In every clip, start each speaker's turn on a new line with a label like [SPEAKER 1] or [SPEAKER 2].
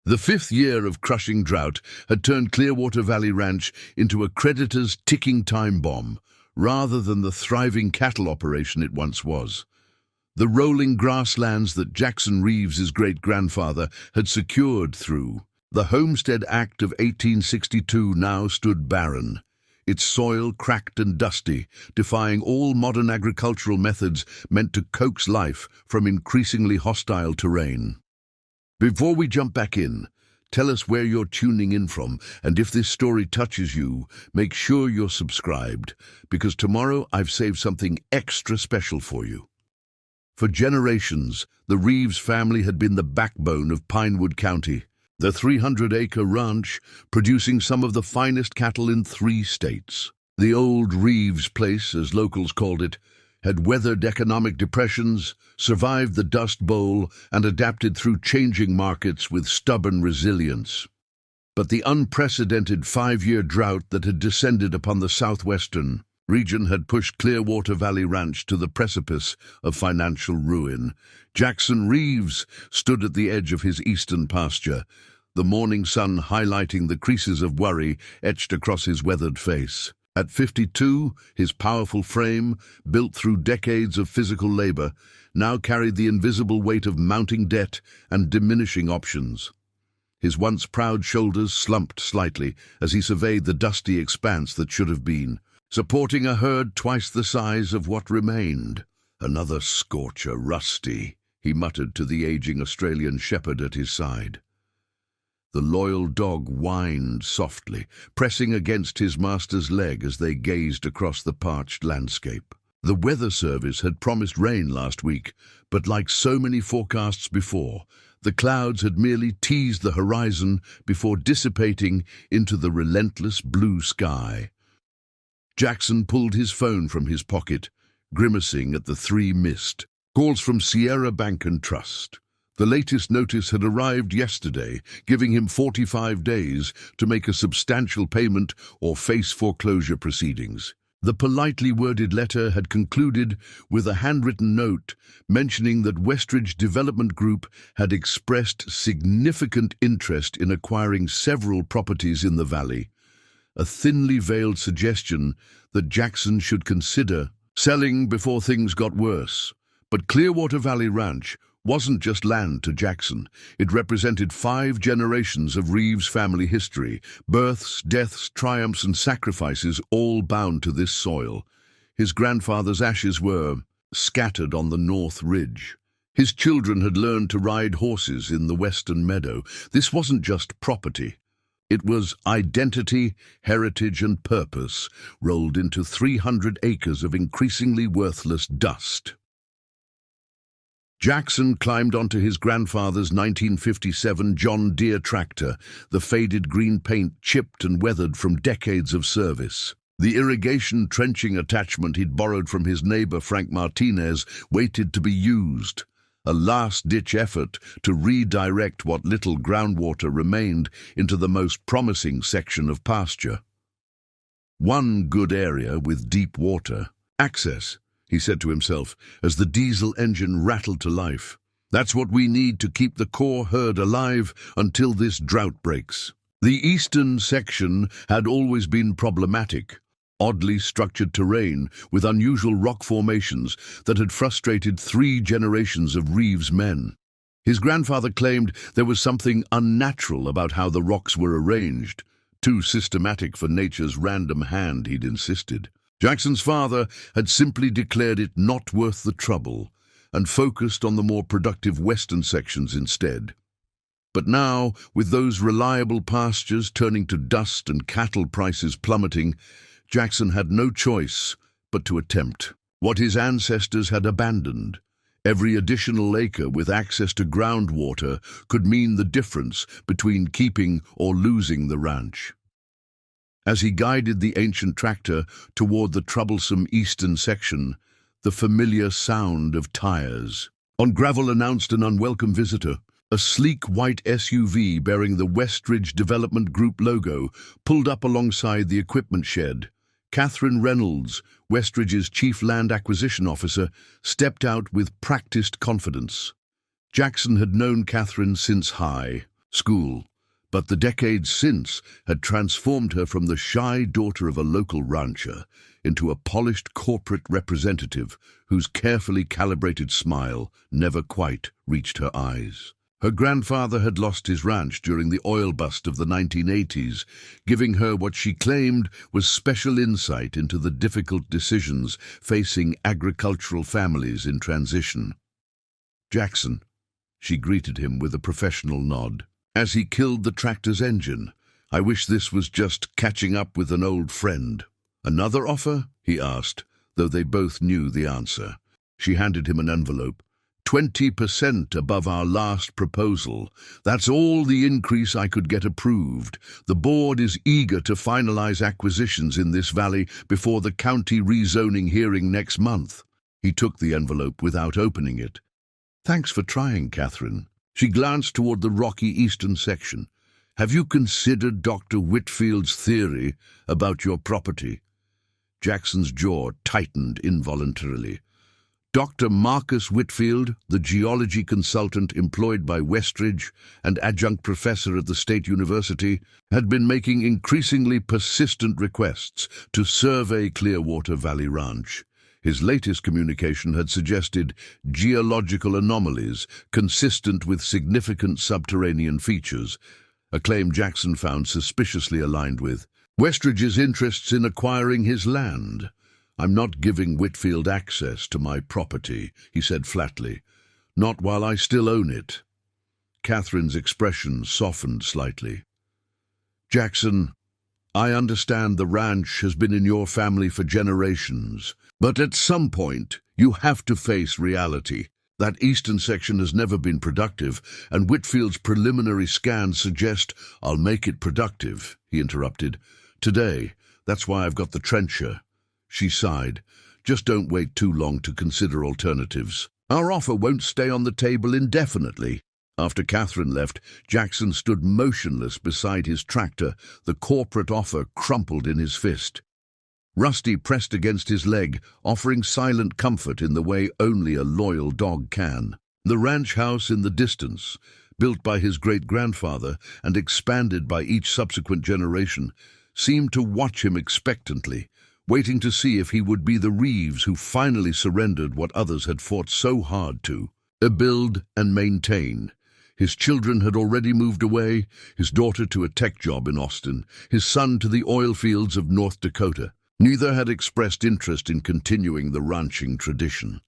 [SPEAKER 1] The fifth year of crushing drought had turned Clearwater Valley Ranch into a creditor's ticking time bomb, rather than the thriving cattle operation it once was. The rolling grasslands that Jackson Reeves' great-grandfather had secured through the Homestead Act of 1862 now stood barren, its soil cracked and dusty, defying all modern agricultural methods meant to coax life from increasingly hostile terrain. Before we jump back in, tell us where you're tuning in from, and if this story touches you, make sure you're subscribed, because tomorrow I've saved something extra special for you. For generations, the Reeves family had been the backbone of Pinewood County, the 300-acre ranch producing some of the finest cattle in 3 states. The old Reeves place, as locals called it, had weathered economic depressions, survived the Dust Bowl, and adapted through changing markets with stubborn resilience. But the unprecedented 5-year drought that had descended upon the southwestern region had pushed Clearwater Valley Ranch to the precipice of financial ruin. Jackson Reeves stood at the edge of his eastern pasture, the morning sun highlighting the creases of worry etched across his weathered face. At 52, his powerful frame, built through decades of physical labor, now carried the invisible weight of mounting debt and diminishing options. His once proud shoulders slumped slightly as he surveyed the dusty expanse that should have been, supporting a herd twice the size of what remained. "Another scorcher, Rusty," he muttered to the aging Australian shepherd at his side. The loyal dog whined softly, pressing against his master's leg as they gazed across the parched landscape. The Weather Service had promised rain last week, but like so many forecasts before, the clouds had merely teased the horizon before dissipating into the relentless blue sky. Jackson pulled his phone from his pocket, grimacing at the 3 missed calls from Sierra Bank and Trust. The latest notice had arrived yesterday, giving him 45 days to make a substantial payment or face foreclosure proceedings. The politely worded letter had concluded with a handwritten note mentioning that Westridge Development Group had expressed significant interest in acquiring several properties in the valley, a thinly veiled suggestion that Jackson should consider selling before things got worse. But Clearwater Valley Ranch wasn't just land to Jackson. It represented 5 generations of Reeves family history, births, deaths, triumphs, and sacrifices, all bound to this soil. His grandfather's ashes were scattered on the North Ridge. His children had learned to ride horses in the western meadow. This wasn't just property. It was identity, heritage, and purpose rolled into 300 acres of increasingly worthless dust. Jackson climbed onto his grandfather's 1957 John Deere tractor, the faded green paint chipped and weathered from decades of service. The irrigation trenching attachment he'd borrowed from his neighbor Frank Martinez waited to be used, a last-ditch effort to redirect what little groundwater remained into the most promising section of pasture. One good area with deep water. Access, he said to himself as the diesel engine rattled to life. That's what we need to keep the core herd alive until this drought breaks. The eastern section had always been problematic. Oddly structured terrain with unusual rock formations that had frustrated 3 generations of Reeves' men. His grandfather claimed there was something unnatural about how the rocks were arranged, too systematic for nature's random hand, he'd insisted. Jackson's father had simply declared it not worth the trouble and focused on the more productive western sections instead. But now, with those reliable pastures turning to dust and cattle prices plummeting, Jackson had no choice but to attempt what his ancestors had abandoned. Every additional acre with access to groundwater could mean the difference between keeping or losing the ranch. As he guided the ancient tractor toward the troublesome eastern section, the familiar sound of tires on gravel announced an unwelcome visitor. A sleek white SUV bearing the Westridge Development Group logo pulled up alongside the equipment shed. Catherine Reynolds, Westridge's chief land acquisition officer, stepped out with practiced confidence. Jackson had known Catherine since high school, but the decades since had transformed her from the shy daughter of a local rancher into a polished corporate representative whose carefully calibrated smile never quite reached her eyes. Her grandfather had lost his ranch during the oil bust of the 1980s, giving her what she claimed was special insight into the difficult decisions facing agricultural families in transition. "Jackson," she greeted him with a professional nod. As he killed the tractor's engine, "I wish this was just catching up with an old friend." "Another offer?" he asked, though they both knew the answer. She handed him an envelope. 20% above our last proposal. That's all the increase I could get approved. The board is eager to finalize acquisitions in this valley before the county rezoning hearing next month. He took the envelope without opening it. "Thanks for trying, Catherine." She glanced toward the rocky eastern section. "Have you considered Dr. Whitfield's theory about your property?" Jackson's jaw tightened involuntarily. Dr. Marcus Whitfield, the geology consultant employed by Westridge and adjunct professor at the State University, had been making increasingly persistent requests to survey Clearwater Valley Ranch. His latest communication had suggested geological anomalies consistent with significant subterranean features, a claim Jackson found suspiciously aligned with Westridge's interests in acquiring his land. "I'm not giving Whitfield access to my property," he said flatly. "Not while I still own it." Catherine's expression softened slightly. "Jackson, I understand the ranch has been in your family for generations, but at some point you have to face reality. That eastern section has never been productive, and Whitfield's preliminary scans suggest I'll make it productive," he interrupted. "Today, that's why I've got the trencher." She sighed. "Just don't wait too long to consider alternatives. Our offer won't stay on the table indefinitely." After Catherine left, Jackson stood motionless beside his tractor, the corporate offer crumpled in his fist. Rusty pressed against his leg, offering silent comfort in the way only a loyal dog can. The ranch house in the distance, built by his great-grandfather and expanded by each subsequent generation, seemed to watch him expectantly, waiting to see if he would be the Reeves who finally surrendered what others had fought so hard to build and maintain. His children had already moved away, his daughter to a tech job in Austin, his son to the oil fields of North Dakota. Neither had expressed interest in continuing the ranching tradition.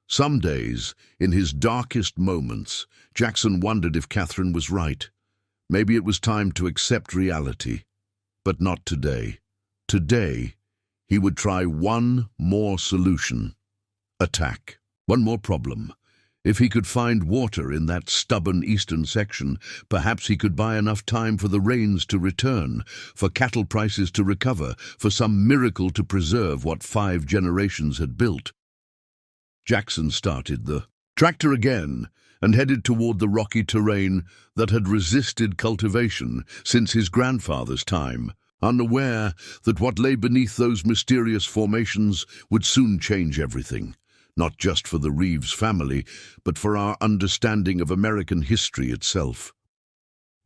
[SPEAKER 1] Some days, in his darkest moments, Jackson wondered if Catherine was right. Maybe it was time to accept reality. But not today. Today, he would try one more solution. Attack. One more problem. If he could find water in that stubborn eastern section, perhaps he could buy enough time for the rains to return, for cattle prices to recover, for some miracle to preserve what 5 generations had built. Jackson started the tractor again and headed toward the rocky terrain that had resisted cultivation since his grandfather's time, unaware that what lay beneath those mysterious formations would soon change everything, not just for the Reeves family, but for our understanding of American history itself.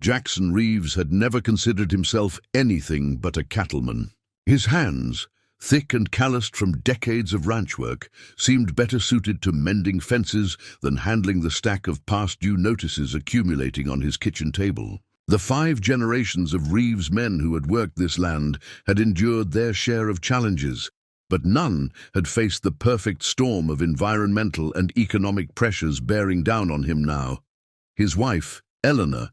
[SPEAKER 1] Jackson Reeves had never considered himself anything but a cattleman. His hands, thick and calloused from decades of ranch work, seemed better suited to mending fences than handling the stack of past-due notices accumulating on his kitchen table. The 5 generations of Reeves men who had worked this land had endured their share of challenges, but none had faced the perfect storm of environmental and economic pressures bearing down on him now. His wife, Eleanor,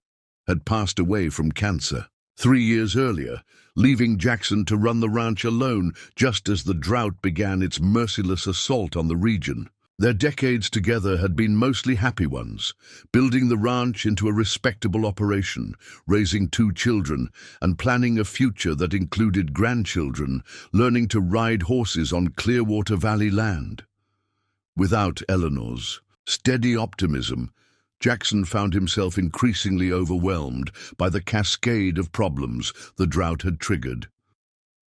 [SPEAKER 1] had passed away from cancer 3 years earlier, leaving Jackson to run the ranch alone just as the drought began its merciless assault on the region. Their decades together had been mostly happy ones, building the ranch into a respectable operation, raising 2 children, and planning a future that included grandchildren learning to ride horses on Clearwater Valley land. Without Eleanor's steady optimism, Jackson found himself increasingly overwhelmed by the cascade of problems the drought had triggered.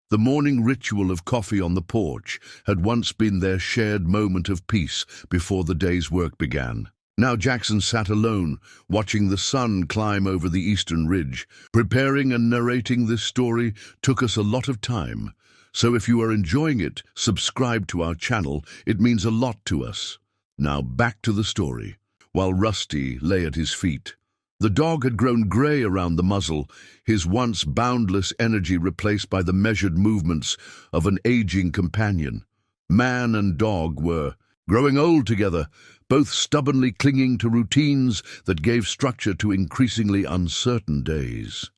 [SPEAKER 1] The morning ritual of coffee on the porch had once been their shared moment of peace before the day's work began. Now Jackson sat alone, watching the sun climb over the eastern ridge. Preparing and narrating this story took us a lot of time, so if you are enjoying it, subscribe to our channel. It means a lot to us. Now back to the story. While Rusty lay at his feet, the dog had grown grey around the muzzle, his once boundless energy replaced by the measured movements of an aging companion. Man and dog were growing old together, both stubbornly clinging to routines that gave structure to increasingly uncertain days.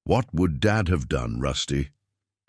[SPEAKER 1] "What would Dad have done, Rusty?"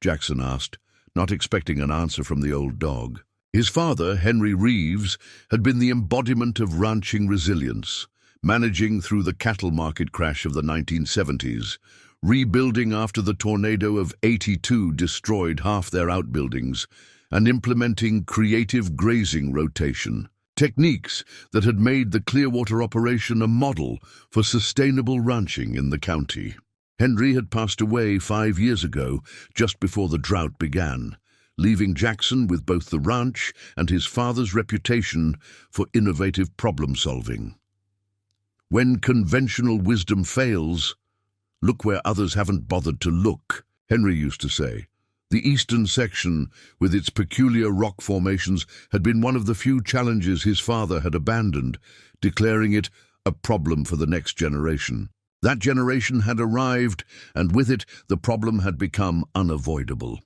[SPEAKER 1] Jackson asked, not expecting an answer from the old dog. His father, Henry Reeves, had been the embodiment of ranching resilience, managing through the cattle market crash of the 1970s, rebuilding after the tornado of '82 destroyed half their outbuildings, and implementing creative grazing rotation, techniques that had made the Clearwater operation a model for sustainable ranching in the county. Henry had passed away 5 years ago, just before the drought began, leaving Jackson with both the ranch and his father's reputation for innovative problem-solving. "When conventional wisdom fails, look where others haven't bothered to look," Henry used to say. The eastern section, with its peculiar rock formations, had been one of the few challenges his father had abandoned, declaring it a problem for the next generation. That generation had arrived, and with it the problem had become unavoidable.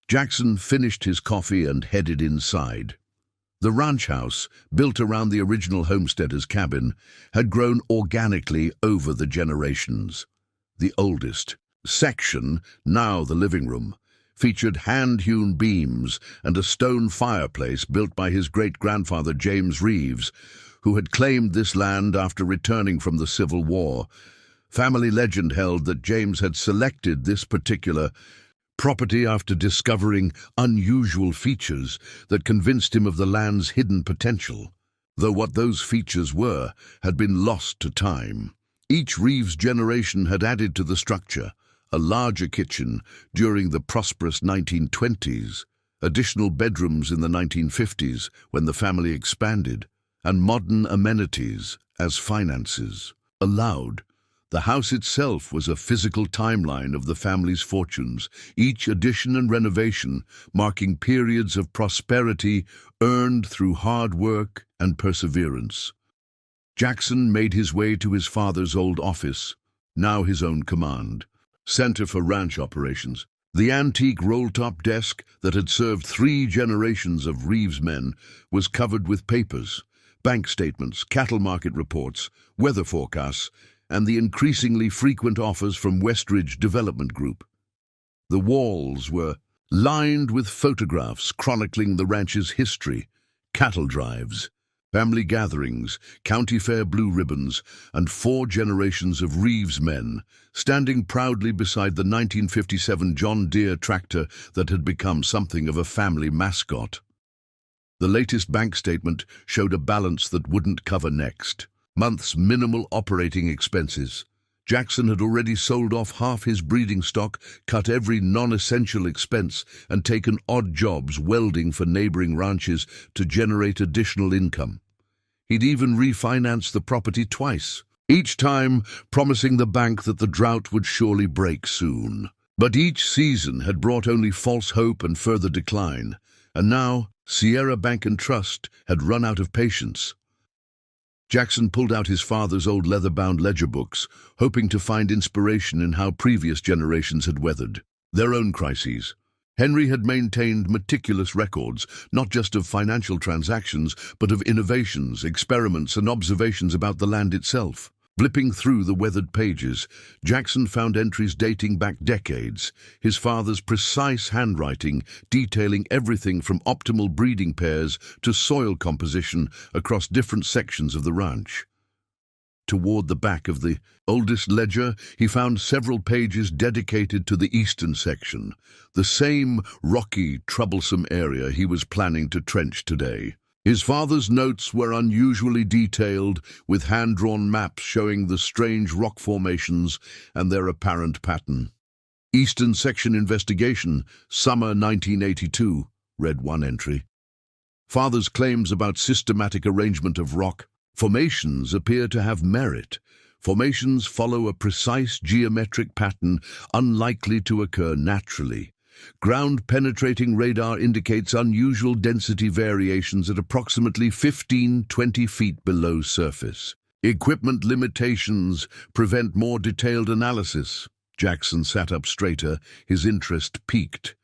[SPEAKER 1] Jackson finished his coffee and headed inside. The ranch house, built around the original homesteader's cabin, had grown organically over the generations. The oldest section, now the living room, featured hand-hewn beams and a stone fireplace built by his great-grandfather James Reeves, who had claimed this land after returning from the Civil War. Family legend held that James had selected this particular property after discovering unusual features that convinced him of the land's hidden potential, though what those features were had been lost to time. Each Reeves generation had added to the structure: a larger kitchen during the prosperous 1920s, additional bedrooms in the 1950s when the family expanded, and modern amenities as finances allowed. The house itself was a physical timeline of the family's fortunes, each addition and renovation marking periods of prosperity earned through hard work and perseverance. Jackson made his way to his father's old office, now his own command center for ranch operations. The antique roll-top desk that had served 3 generations of Reeves men was covered with papers, bank statements, cattle market reports, weather forecasts, and the increasingly frequent offers from Westridge Development Group. The walls were lined with photographs chronicling the ranch's history, cattle drives, family gatherings, county fair blue ribbons, and 4 generations of Reeves men standing proudly beside the 1957 John Deere tractor that had become something of a family mascot. The latest bank statement showed a balance that wouldn't cover next month's minimal operating expenses. Jackson had already sold off half his breeding stock, cut every non-essential expense, and taken odd jobs welding for neighboring ranches to generate additional income. He'd even refinanced the property twice, each time promising the bank that the drought would surely break soon. But each season had brought only false hope and further decline, and now Sierra Bank and Trust had run out of patience. Jackson pulled out his father's old leather-bound ledger books, hoping to find inspiration in how previous generations had weathered their own crises. Henry had maintained meticulous records, not just of financial transactions, but of innovations, experiments, and observations about the land itself. Flipping through the weathered pages, Jackson found entries dating back decades, his father's precise handwriting detailing everything from optimal breeding pairs to soil composition across different sections of the ranch. Toward the back of the oldest ledger, he found several pages dedicated to the eastern section, the same rocky, troublesome area he was planning to trench today. His father's notes were unusually detailed, with hand-drawn maps showing the strange rock formations and their apparent pattern. "Eastern Section Investigation, Summer 1982, read one entry. Father's claims about systematic arrangement of rock formations appear to have merit. Formations follow a precise geometric pattern unlikely to occur naturally. Ground-penetrating radar indicates unusual density variations at approximately 15–20 feet below surface. Equipment limitations prevent more detailed analysis. Jackson sat up straighter, his interest piqued.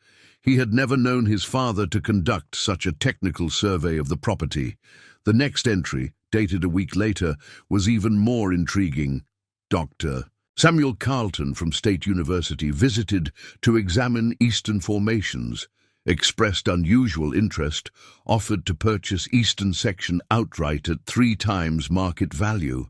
[SPEAKER 1] He had never known his father to conduct such a technical survey of the property. The next entry, dated a week later, was even more intriguing. Dr. Samuel Carlton from State University visited to examine eastern formations, expressed unusual interest, offered to purchase eastern section outright at 3 times market value.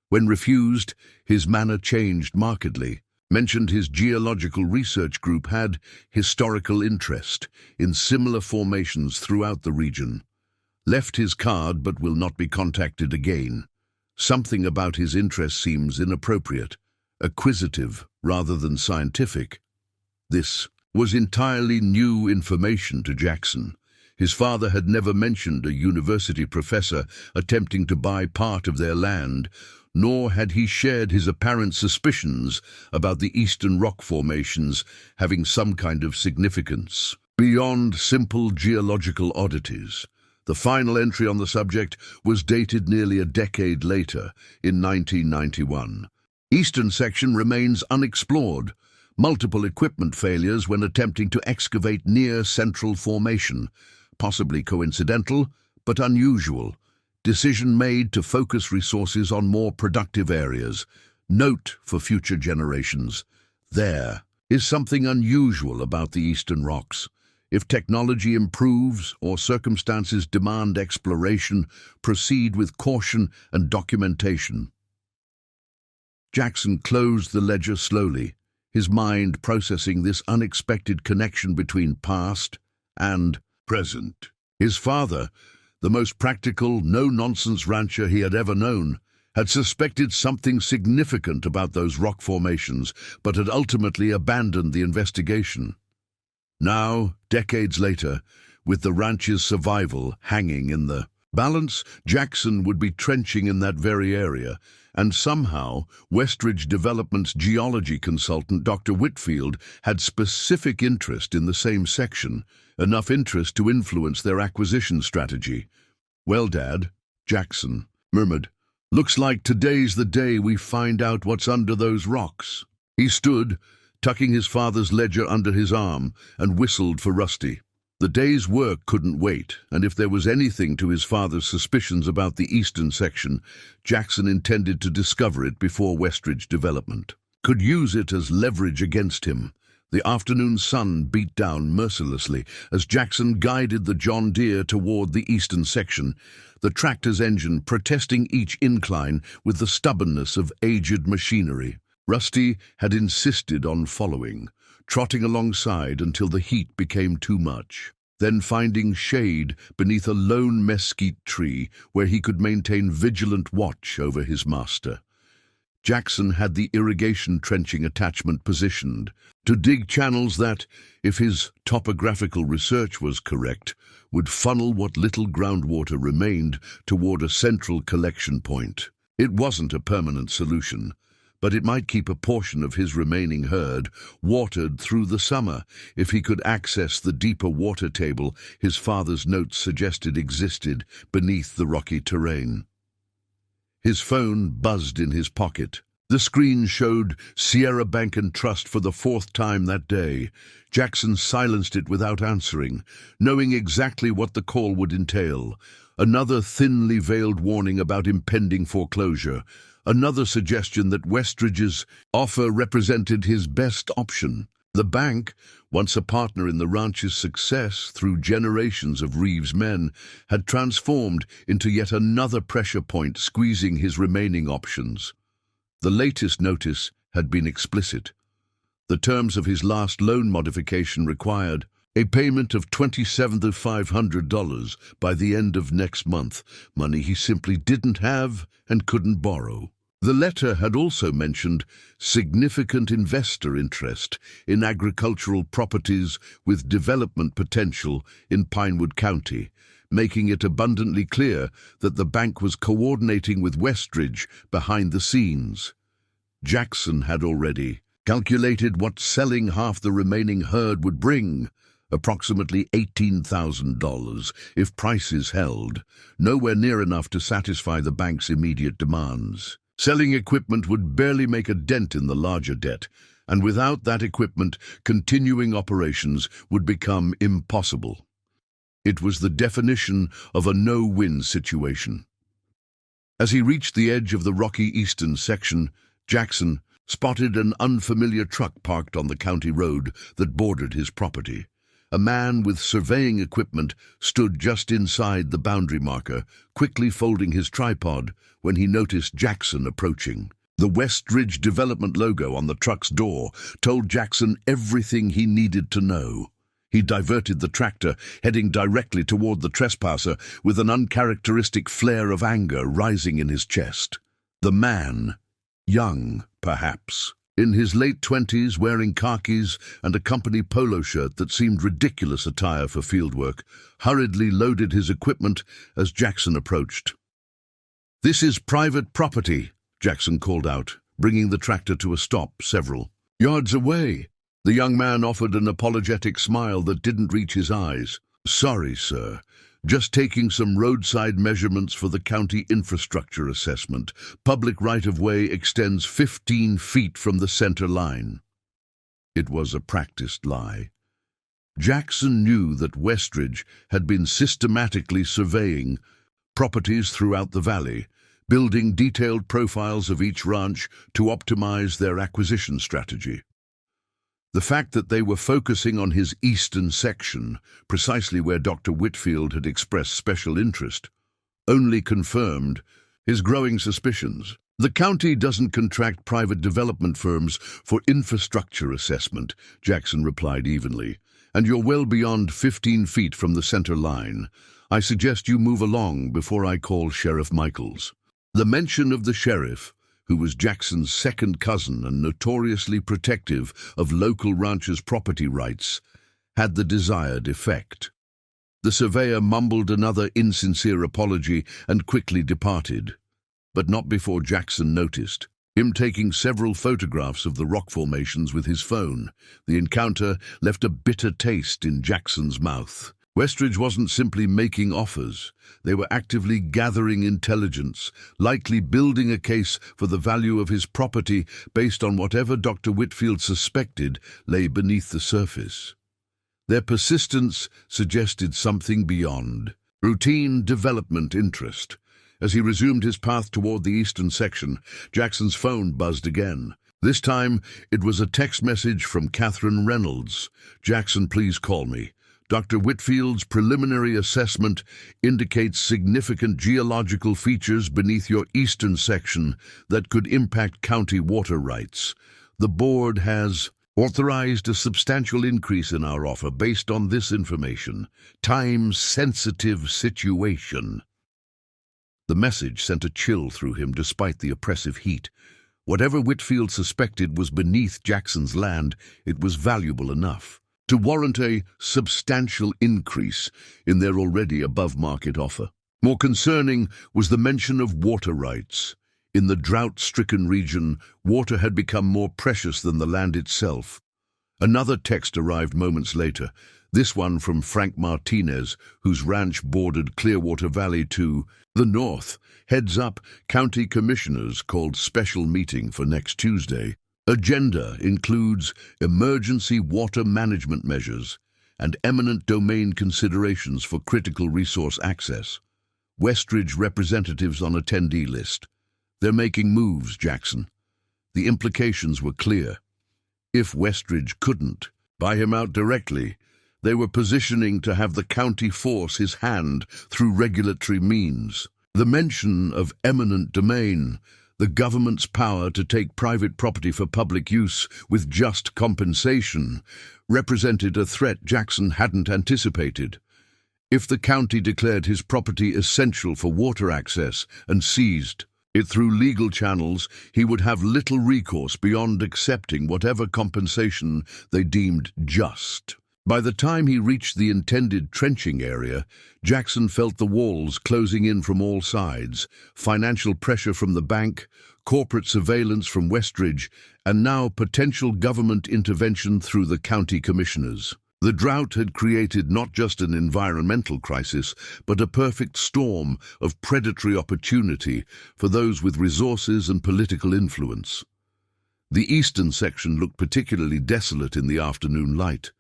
[SPEAKER 1] When refused, his manner changed markedly. Mentioned his geological research group had historical interest in similar formations throughout the region. Left his card but will not be contacted again. Something about his interest seems inappropriate, acquisitive rather than scientific. This was entirely new information to Jackson. His father had never mentioned a university professor attempting to buy part of their land, nor had he shared his apparent suspicions about the eastern rock formations having some kind of significance beyond simple geological oddities. The final entry on the subject was dated nearly a decade later, in 1991. Eastern section remains unexplored. Multiple equipment failures when attempting to excavate near central formation. Possibly coincidental, but unusual. Decision made to focus resources on more productive areas. Note for future generations. There is something unusual about the eastern rocks. If technology improves or circumstances demand exploration, proceed with caution and documentation. Jackson closed the ledger slowly, his mind processing this unexpected connection between past and present. His father, the most practical, no-nonsense rancher he had ever known, had suspected something significant about those rock formations, but had ultimately abandoned the investigation. Now, decades later, with the ranch's survival hanging in the balance, Jackson would be trenching in that very area, and somehow Westridge Development's geology consultant, Dr. Whitfield, had specific interest in the same section, enough interest to influence their acquisition strategy. "Well, Dad," Jackson murmured, "looks like today's the day we find out what's under those rocks." He stood, tucking his father's ledger under his arm, and whistled for Rusty. The day's work couldn't wait, and if there was anything to his father's suspicions about the eastern section, Jackson intended to discover it before Westridge Development could use it as leverage against him. The afternoon sun beat down mercilessly as Jackson guided the John Deere toward the eastern section, the tractor's engine protesting each incline with the stubbornness of aged machinery. Rusty had insisted on following, trotting alongside until the heat became too much, then finding shade beneath a lone mesquite tree where he could maintain vigilant watch over his master. Jackson had the irrigation trenching attachment positioned to dig channels that, if his topographical research was correct, would funnel what little groundwater remained toward a central collection point. It wasn't a permanent solution, but it might keep a portion of his remaining herd watered through the summer if he could access the deeper water table his father's notes suggested existed beneath the rocky terrain. His phone buzzed in his pocket. The screen showed Sierra Bank and Trust for the 4th time that day. Jackson silenced it without answering, knowing exactly what the call would entail. Another thinly veiled warning about impending foreclosure. Another suggestion that Westridge's offer represented his best option. The bank, once a partner in the ranch's success through generations of Reeves' men, had transformed into yet another pressure point squeezing his remaining options. The latest notice had been explicit. The terms of his last loan modification required a payment of $2,700 by the end of next month, money he simply didn't have and couldn't borrow. The letter had also mentioned significant investor interest in agricultural properties with development potential in Pinewood County, making it abundantly clear that the bank was coordinating with Westridge behind the scenes. Jackson had already calculated what selling half the remaining herd would bring, approximately $18,000 if prices held, nowhere near enough to satisfy the bank's immediate demands. Selling equipment would barely make a dent in the larger debt, and without that equipment, continuing operations would become impossible. It was the definition of a no-win situation. As he reached the edge of the rocky eastern section, Jackson spotted an unfamiliar truck parked on the county road that bordered his property. A man with surveying equipment stood just inside the boundary marker, quickly folding his tripod when he noticed Jackson approaching. The Westridge Development logo on the truck's door told Jackson everything he needed to know. He diverted the tractor, heading directly toward the trespasser with an uncharacteristic flare of anger rising in his chest. The man, young, perhaps, in his late 20s, wearing khakis and a company polo shirt that seemed ridiculous attire for fieldwork, hurriedly loaded his equipment as Jackson approached. "This is private property," Jackson called out, bringing the tractor to a stop several yards away. The young man offered an apologetic smile that didn't reach his eyes. "Sorry, sir. Just taking some roadside measurements for the county infrastructure assessment. Public right-of-way extends 15 feet from the center line." It was a practiced lie. Jackson knew that Westridge had been systematically surveying properties throughout the valley, building detailed profiles of each ranch to optimize their acquisition strategy. The fact that they were focusing on his eastern section, precisely where Dr. Whitfield had expressed special interest, only confirmed his growing suspicions. "The county doesn't contract private development firms for infrastructure assessment," Jackson replied evenly, "and you're well beyond 15 feet from the center line. I suggest you move along before I call Sheriff Michaels." The mention of the sheriff, who was Jackson's second cousin and notoriously protective of local ranchers' property rights, had the desired effect. The surveyor mumbled another insincere apology and quickly departed, but not before Jackson noticed him taking several photographs of the rock formations with his phone. The encounter left a bitter taste in Jackson's mouth. Westridge wasn't simply making offers. They were actively gathering intelligence, likely building a case for the value of his property based on whatever Dr. Whitfield suspected lay beneath the surface. Their persistence suggested something beyond routine development interest. As he resumed his path toward the eastern section, Jackson's phone buzzed again. This time, it was a text message from Catherine Reynolds. "Jackson, please call me. Dr. Whitfield's preliminary assessment indicates significant geological features beneath your eastern section that could impact county water rights. The board has authorized a substantial increase in our offer based on this information. Time-sensitive situation." The message sent a chill through him despite the oppressive heat. Whatever Whitfield suspected was beneath Jackson's land, it was valuable enough to warrant a substantial increase in their already above-market offer. More concerning was the mention of water rights. In the drought-stricken region, water had become more precious than the land itself. Another text arrived moments later, this one from Frank Martinez, whose ranch bordered Clearwater Valley to the north. "Heads up, county commissioners called special meeting for next Tuesday. Agenda includes emergency water management measures and eminent domain considerations for critical resource access. Westridge representatives on attendee list. They're making moves, Jackson." The implications were clear. If Westridge couldn't buy him out directly, they were positioning to have the county force his hand through regulatory means. The mention of eminent domain, the government's power to take private property for public use with just compensation, represented a threat Jackson hadn't anticipated. If the county declared his property essential for water access and seized it through legal channels, he would have little recourse beyond accepting whatever compensation they deemed just. By the time he reached the intended trenching area, Jackson felt the walls closing in from all sides, financial pressure from the bank, corporate surveillance from Westridge, and now potential government intervention through the county commissioners. The drought had created not just an environmental crisis, but a perfect storm of predatory opportunity for those with resources and political influence. The eastern section looked particularly desolate in the afternoon light,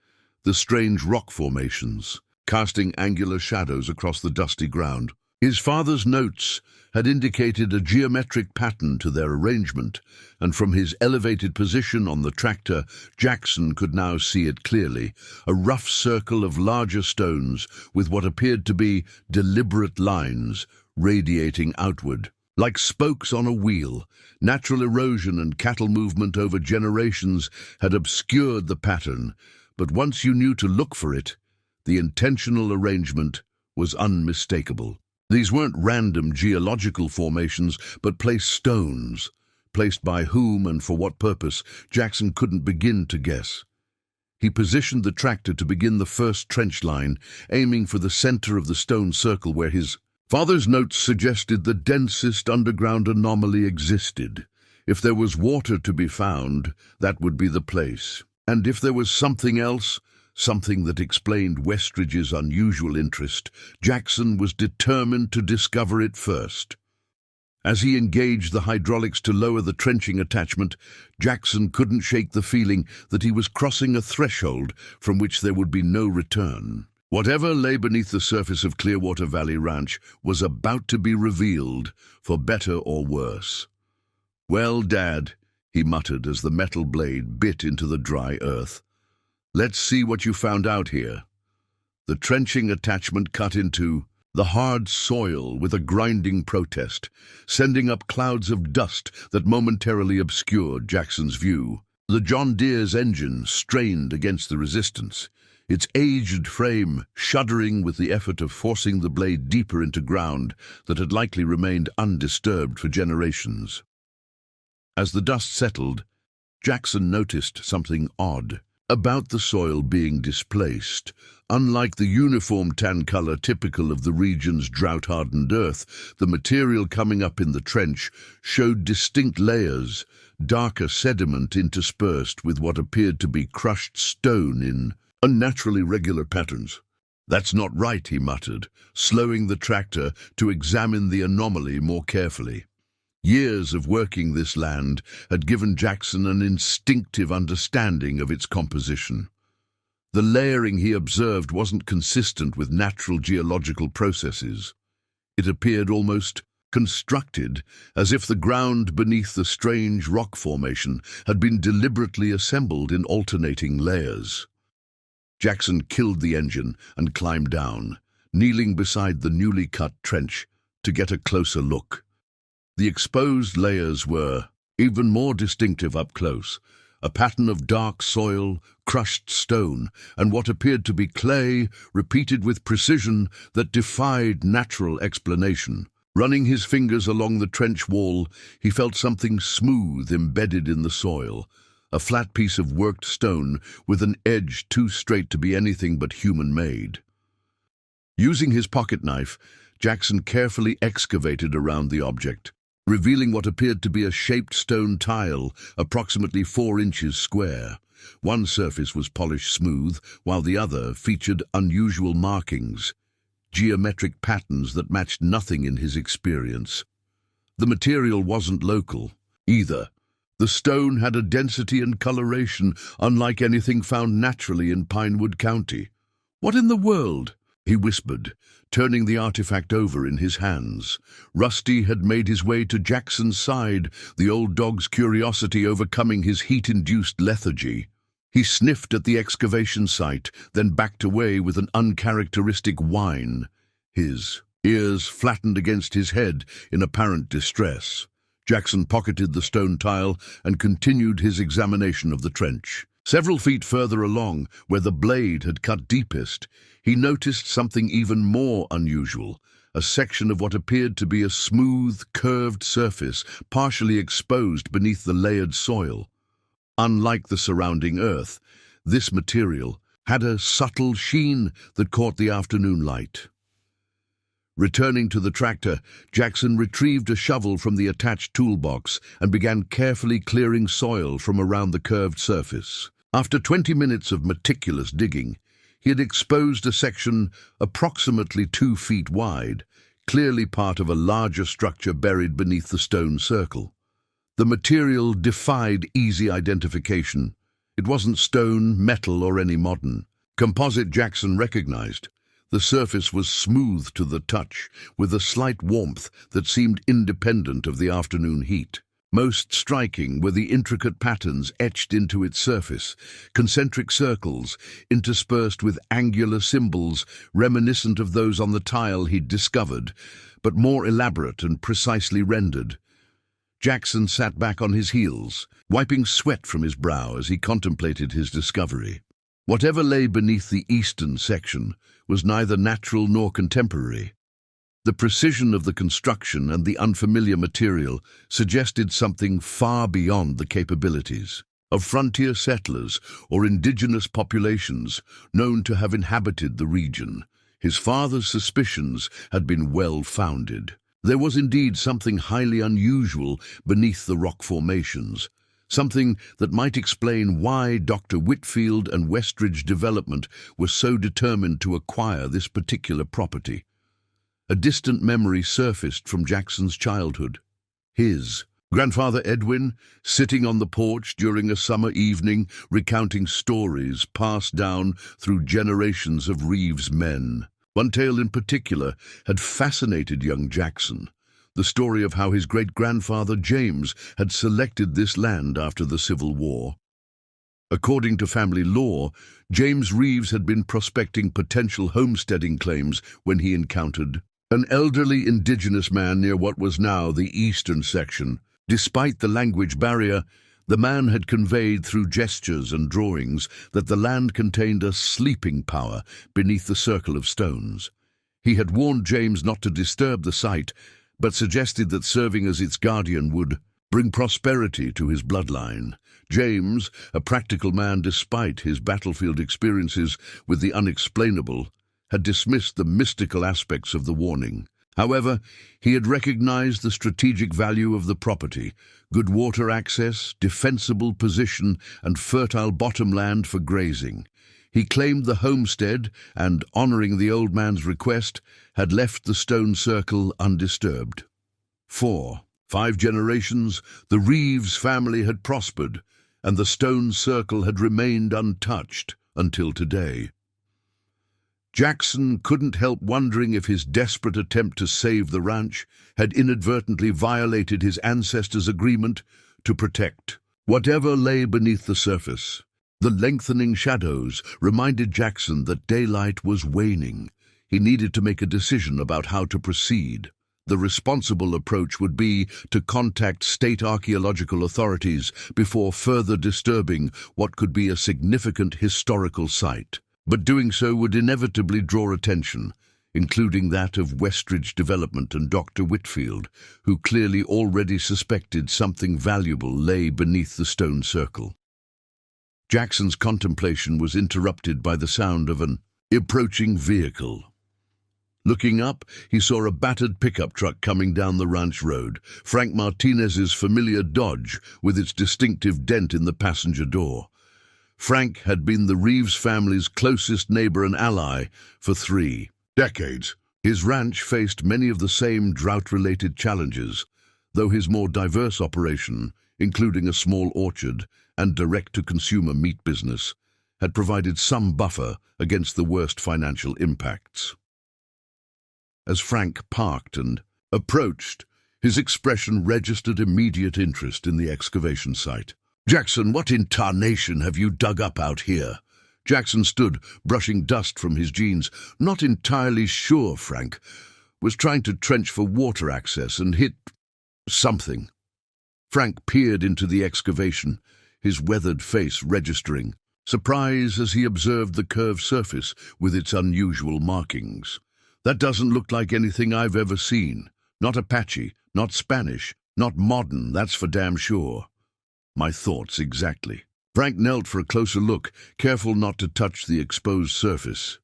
[SPEAKER 1] the strange rock formations casting angular shadows across the dusty ground. His father's notes had indicated a geometric pattern to their arrangement, and from his elevated position on the tractor, Jackson could now see it clearly, a rough circle of larger stones with what appeared to be deliberate lines radiating outward. Like spokes on a wheel, natural erosion and cattle movement over generations had obscured the pattern, but once you knew to look for it, the intentional arrangement was unmistakable. These weren't random geological formations, but placed stones. Placed by whom and for what purpose, Jackson couldn't begin to guess. He positioned the tractor to begin the first trench line, aiming for the center of the stone circle where his father's notes suggested the densest underground anomaly existed. If there was water to be found, that would be the place. And if there was something else, something that explained Westridge's unusual interest, Jackson was determined to discover it first. As he engaged the hydraulics to lower the trenching attachment, Jackson couldn't shake the feeling that he was crossing a threshold from which there would be no return. Whatever lay beneath the surface of Clearwater Valley Ranch was about to be revealed, for better or worse. "Well, Dad," he muttered as the metal blade bit into the dry earth. "Let's see what you found out here." The trenching attachment cut into the hard soil with a grinding protest, sending up clouds of dust that momentarily obscured Jackson's view. The John Deere's engine strained against the resistance, its aged frame shuddering with the effort of forcing the blade deeper into ground that had likely remained undisturbed for generations. As the dust settled, Jackson noticed something odd about the soil being displaced. Unlike the uniform tan color typical of the region's drought-hardened earth, the material coming up in the trench showed distinct layers, darker sediment interspersed with what appeared to be crushed stone in unnaturally regular patterns. "That's not right," he muttered, slowing the tractor to examine the anomaly more carefully. Years of working this land had given Jackson an instinctive understanding of its composition. The layering he observed wasn't consistent with natural geological processes. It appeared almost constructed, as if the ground beneath the strange rock formation had been deliberately assembled in alternating layers. Jackson killed the engine and climbed down, kneeling beside the newly cut trench to get a closer look. The exposed layers were even more distinctive up close, a pattern of dark soil, crushed stone, and what appeared to be clay repeated with precision that defied natural explanation. Running his fingers along the trench wall, he felt something smooth embedded in the soil, a flat piece of worked stone with an edge too straight to be anything but human-made. Using his pocket knife, Jackson carefully excavated around the object, revealing what appeared to be a shaped stone tile approximately 4 inches square. One surface was polished smooth, while the other featured unusual markings, geometric patterns that matched nothing in his experience. The material wasn't local, either. The stone had a density and coloration unlike anything found naturally in Pinewood County. "What in the world?" he whispered, turning the artifact over in his hands. Rusty had made his way to Jackson's side, the old dog's curiosity overcoming his heat-induced lethargy. He sniffed at the excavation site, then backed away with an uncharacteristic whine. His ears flattened against his head in apparent distress. Jackson pocketed the stone tile and continued his examination of the trench. Several feet further along, where the blade had cut deepest, he noticed something even more unusual, a section of what appeared to be a smooth, curved surface, partially exposed beneath the layered soil. Unlike the surrounding earth, this material had a subtle sheen that caught the afternoon light. Returning to the tractor, Jackson retrieved a shovel from the attached toolbox and began carefully clearing soil from around the curved surface. After 20 minutes of meticulous digging, he had exposed a section approximately 2 feet wide, clearly part of a larger structure buried beneath the stone circle. The material defied easy identification. It wasn't stone, metal, or any modern composite Jackson recognized. The surface was smooth to the touch, with a slight warmth that seemed independent of the afternoon heat. Most striking were the intricate patterns etched into its surface, concentric circles interspersed with angular symbols reminiscent of those on the tile he'd discovered, but more elaborate and precisely rendered. Jackson sat back on his heels, wiping sweat from his brow as he contemplated his discovery. Whatever lay beneath the eastern section was neither natural nor contemporary. The precision of the construction and the unfamiliar material suggested something far beyond the capabilities of frontier settlers or indigenous populations known to have inhabited the region. His father's suspicions had been well-founded. There was indeed something highly unusual beneath the rock formations, something that might explain why Dr. Whitfield and Westridge Development were so determined to acquire this particular property. A distant memory surfaced from Jackson's childhood. His grandfather Edwin, sitting on the porch during a summer evening, recounting stories passed down through generations of Reeves men. One tale in particular had fascinated young Jackson. The story of how his great-grandfather James had selected this land after the Civil War. According to family law, James Reeves had been prospecting potential homesteading claims when he encountered an elderly indigenous man near what was now the eastern section. Despite the language barrier, the man had conveyed through gestures and drawings that the land contained a sleeping power beneath the circle of stones. He had warned James not to disturb the site, but suggested that serving as its guardian would bring prosperity to his bloodline. James, a practical man despite his battlefield experiences with the unexplainable, had dismissed the mystical aspects of the warning. However, he had recognized the strategic value of the property: good water access, defensible position, and fertile bottomland for grazing. He claimed the homestead and, honoring the old man's request, had left the stone circle undisturbed. 5 generations, the Reeves family had prospered, and the stone circle had remained untouched until today. Jackson couldn't help wondering if his desperate attempt to save the ranch had inadvertently violated his ancestors' agreement to protect whatever lay beneath the surface. The lengthening shadows reminded Jackson that daylight was waning. He needed to make a decision about how to proceed. The responsible approach would be to contact state archaeological authorities before further disturbing what could be a significant historical site. But doing so would inevitably draw attention, including that of Westridge Development and Dr. Whitfield, who clearly already suspected something valuable lay beneath the stone circle. Jackson's contemplation was interrupted by the sound of an approaching vehicle. Looking up, he saw a battered pickup truck coming down the ranch road, Frank Martinez's familiar Dodge with its distinctive dent in the passenger door. Frank had been the Reeves family's closest neighbor and ally for 3 decades. His ranch faced many of the same drought-related challenges, though his more diverse operation, including a small orchard and direct-to-consumer meat business, had provided some buffer against the worst financial impacts. As Frank parked and approached, his expression registered immediate interest in the excavation site. "Jackson, what in tarnation have you dug up out here?" Jackson stood, brushing dust from his jeans. "Not entirely sure, Frank. Was trying to trench for water access and hit something." Frank peered into the excavation, his weathered face registering surprise as he observed the curved surface with its unusual markings. "That doesn't look like anything I've ever seen. Not Apache, not Spanish, not modern, that's for damn sure." "My thoughts exactly." Frank knelt for a closer look, careful not to touch the exposed surface.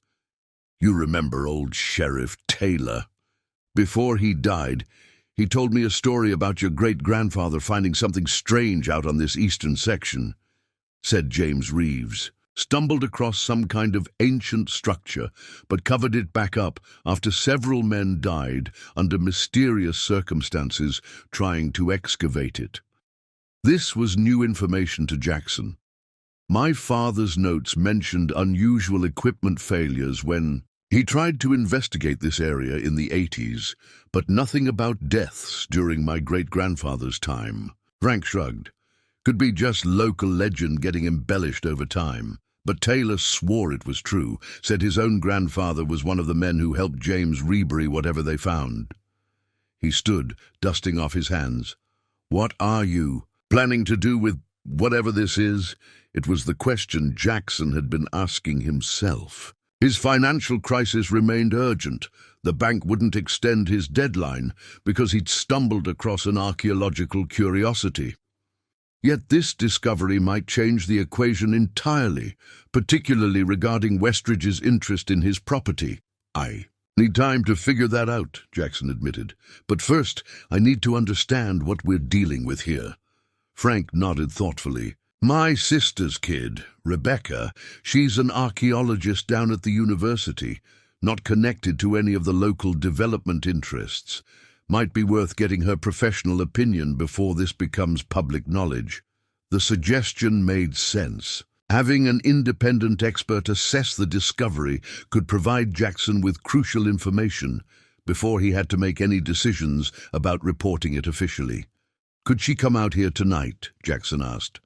[SPEAKER 1] "You remember old Sheriff Taylor? Before he died, he told me a story about your great-grandfather finding something strange out on this eastern section," said James Reeves. "Stumbled across some kind of ancient structure, but covered it back up after several men died under mysterious circumstances trying to excavate it." This was new information to Jackson. My father's notes mentioned unusual equipment failures when he tried to investigate this area in the 80s, but nothing about deaths during my great-grandfather's time. Frank shrugged. Could be just local legend getting embellished over time. But Taylor swore it was true, said his own grandfather was one of the men who helped James rebury whatever they found. He stood, dusting off his hands. "What are you planning to do with whatever this is?" It was the question Jackson had been asking himself. His financial crisis remained urgent. The bank wouldn't extend his deadline because he'd stumbled across an archaeological curiosity. Yet this discovery might change the equation entirely, particularly regarding Westridge's interest in his property. "I need time to figure that out," Jackson admitted. "But first, I need to understand what we're dealing with here." Frank nodded thoughtfully. "My sister's kid, Rebecca, she's an archaeologist down at the university, not connected to any of the local development interests. Might be worth getting her professional opinion before this becomes public knowledge." The suggestion made sense. Having an independent expert assess the discovery could provide Jackson with crucial information before he had to make any decisions about reporting it officially. "Could she come out here tonight?" Jackson asked.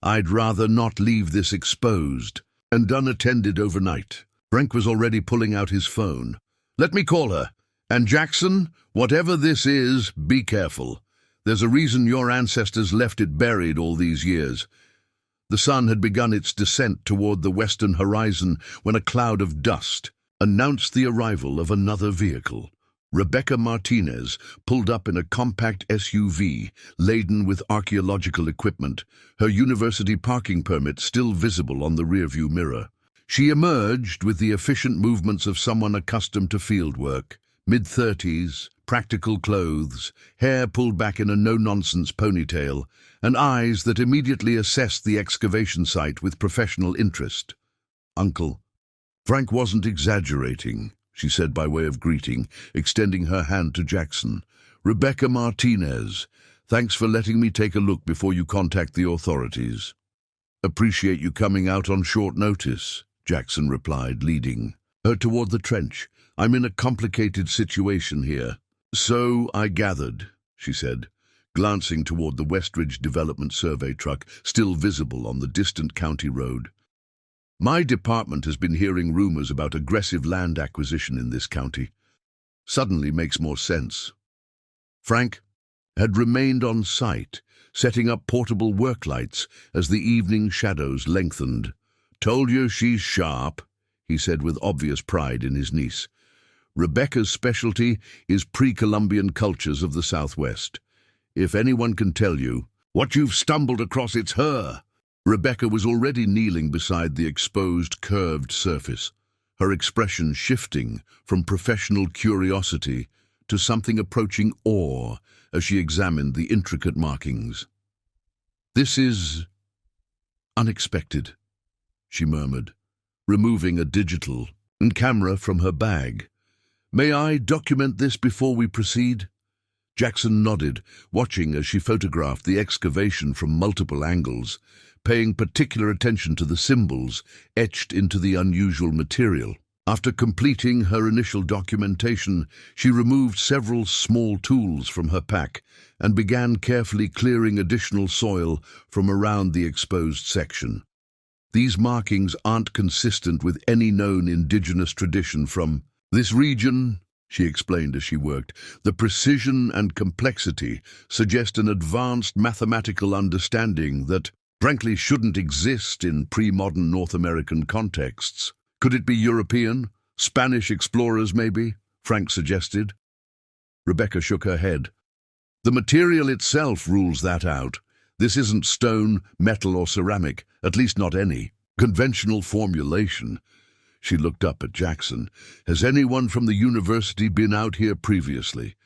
[SPEAKER 1] "I'd rather not leave this exposed and unattended overnight." Frank was already pulling out his phone. "Let me call her. And Jackson, whatever this is, be careful. There's a reason your ancestors left it buried all these years." The sun had begun its descent toward the western horizon when a cloud of dust announced the arrival of another vehicle. Rebecca Martinez pulled up in a compact SUV laden with archaeological equipment, her university parking permit still visible on the rearview mirror. She emerged with the efficient movements of someone accustomed to field work. Mid-30s, practical clothes, hair pulled back in a no-nonsense ponytail, and eyes that immediately assessed the excavation site with professional interest. "Uncle." Frank wasn't exaggerating, she said by way of greeting, extending her hand to Jackson. "Rebecca Martinez, thanks for letting me take a look before you contact the authorities." "Appreciate you coming out on short notice," Jackson replied, leading her toward the trench. "I'm in a complicated situation here." "So I gathered," she said, glancing toward the Westridge Development Survey truck still visible on the distant county road. "My department has been hearing rumors about aggressive land acquisition in this county. Suddenly makes more sense." Frank had remained on site, setting up portable work lights as the evening shadows lengthened. "Told you she's sharp," he said with obvious pride in his niece. "Rebecca's specialty is pre-Columbian cultures of the Southwest. If anyone can tell you what you've stumbled across, it's her." Rebecca was already kneeling beside the exposed, curved surface, her expression shifting from professional curiosity to something approaching awe as she examined the intricate markings. "This is unexpected," she murmured, removing a digital camera from her bag. "May I document this before we proceed?" Jackson nodded, watching as she photographed the excavation from multiple angles, paying particular attention to the symbols etched into the unusual material. After completing her initial documentation, she removed several small tools from her pack and began carefully clearing additional soil from around the exposed section. "These markings aren't consistent with any known indigenous tradition from this region," she explained as she worked. "The precision and complexity suggest an advanced mathematical understanding that, frankly, shouldn't exist in pre-modern North American contexts." "Could it be European? Spanish explorers, maybe?" Frank suggested. Rebecca shook her head. "The material itself rules that out. This isn't stone, metal, or ceramic, at least not any conventional formulation. She looked up at Jackson. Has anyone from the university been out here previously?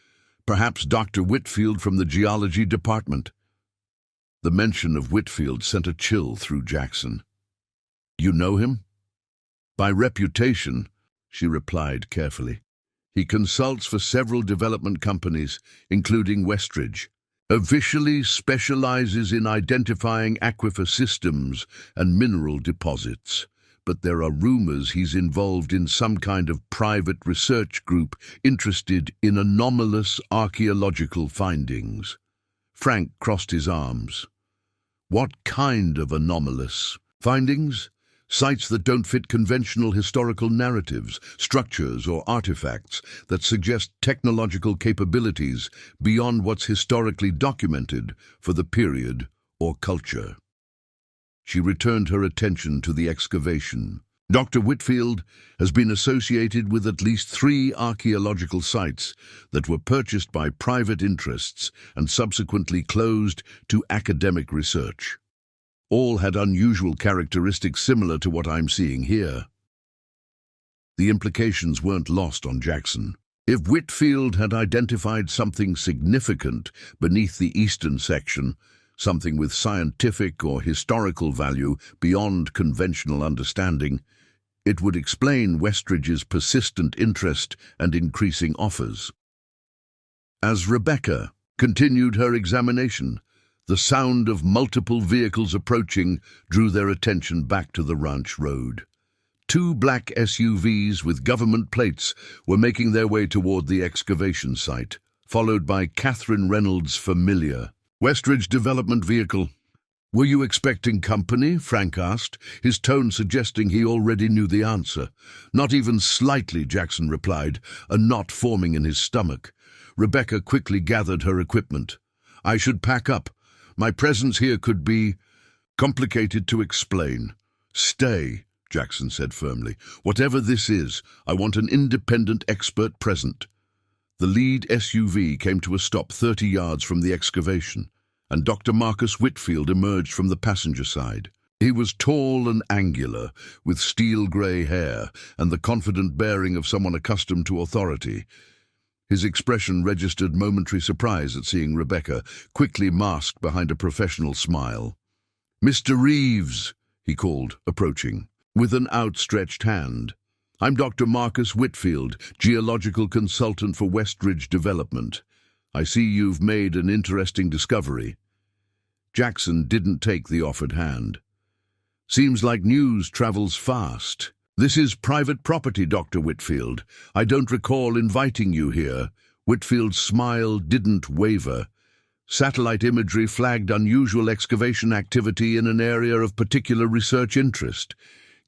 [SPEAKER 1] Perhaps Dr. Whitfield from the geology department? The mention of Whitfield sent a chill through Jackson. You know him? By reputation, she replied carefully. He consults for several development companies, including Westridge. Officially specializes in identifying aquifer systems and mineral deposits. But there are rumors he's involved in some kind of private research group interested in anomalous archaeological findings. Frank crossed his arms. What kind of anomalous findings? Sites that don't fit conventional historical narratives, structures or artifacts that suggest technological capabilities beyond what's historically documented for the period or culture. She returned her attention to the excavation. Dr. Whitfield has been associated with at least 3 archaeological sites that were purchased by private interests and subsequently closed to academic research. All had unusual characteristics similar to what I'm seeing here. The implications weren't lost on Jackson. If Whitfield had identified something significant beneath the eastern section, something with scientific or historical value beyond conventional understanding, it would explain Westridge's persistent interest and increasing offers. As Rebecca continued her examination, the sound of multiple vehicles approaching drew their attention back to the ranch road. 2 black SUVs with government plates were making their way toward the excavation site, followed by Catherine Reynolds' familiar Westridge development vehicle. Were you expecting company? Frank asked, his tone suggesting he already knew the answer. Not even slightly, Jackson replied, a knot forming in his stomach. Rebecca quickly gathered her equipment. I should pack up. My presence here could be complicated to explain. Stay, Jackson said firmly. Whatever this is, I want an independent expert present. The lead SUV came to a stop 30 yards from the excavation, and Dr. Marcus Whitfield emerged from the passenger side. He was tall and angular, with steel-grey hair and the confident bearing of someone accustomed to authority. His expression registered momentary surprise at seeing Rebecca, quickly masked behind a professional smile. Mr. Reeves, he called, approaching, with an outstretched hand. I'm Dr. Marcus Whitfield, geological consultant for Westridge Development. I see you've made an interesting discovery. Jackson didn't take the offered hand. Seems like news travels fast. This is private property, Dr. Whitfield. I don't recall inviting you here. Whitfield's smile didn't waver. Satellite imagery flagged unusual excavation activity in an area of particular research interest.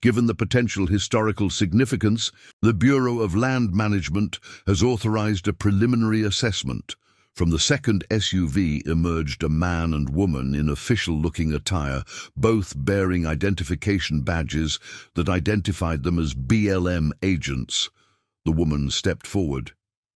[SPEAKER 1] Given the potential historical significance, the Bureau of Land Management has authorized a preliminary assessment. From the second SUV emerged a man and woman in official-looking attire, both bearing identification badges that identified them as BLM agents. The woman stepped forward.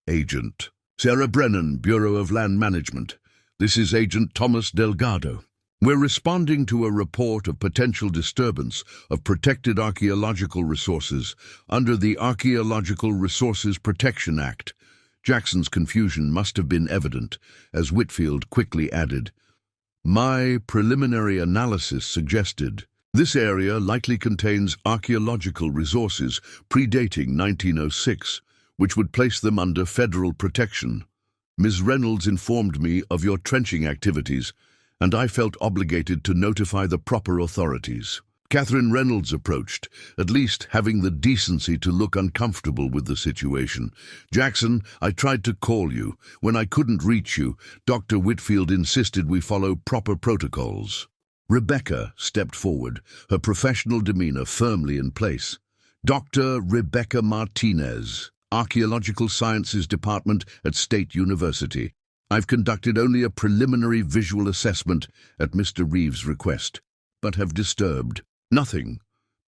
[SPEAKER 1] Agent Sarah Brennan, Bureau of Land Management. This is Agent Thomas Delgado. We're responding to a report of potential disturbance of protected archaeological resources under the Archaeological Resources Protection Act. Jackson's confusion must have been evident, as Whitfield quickly added, My preliminary analysis suggested this area likely contains archaeological resources predating 1906, which would place them under federal protection. Ms. Reynolds informed me of your trenching activities, and I felt obligated to notify the proper authorities. Catherine Reynolds approached, at least having the decency to look uncomfortable with the situation. Jackson, I tried to call you. When I couldn't reach you, Dr. Whitfield insisted we follow proper protocols. Rebecca stepped forward, her professional demeanor firmly in place. Dr. Rebecca Martinez, Archaeological Sciences Department at State University. I've conducted only a preliminary visual assessment at Mr. Reeves' request, but have disturbed nothing.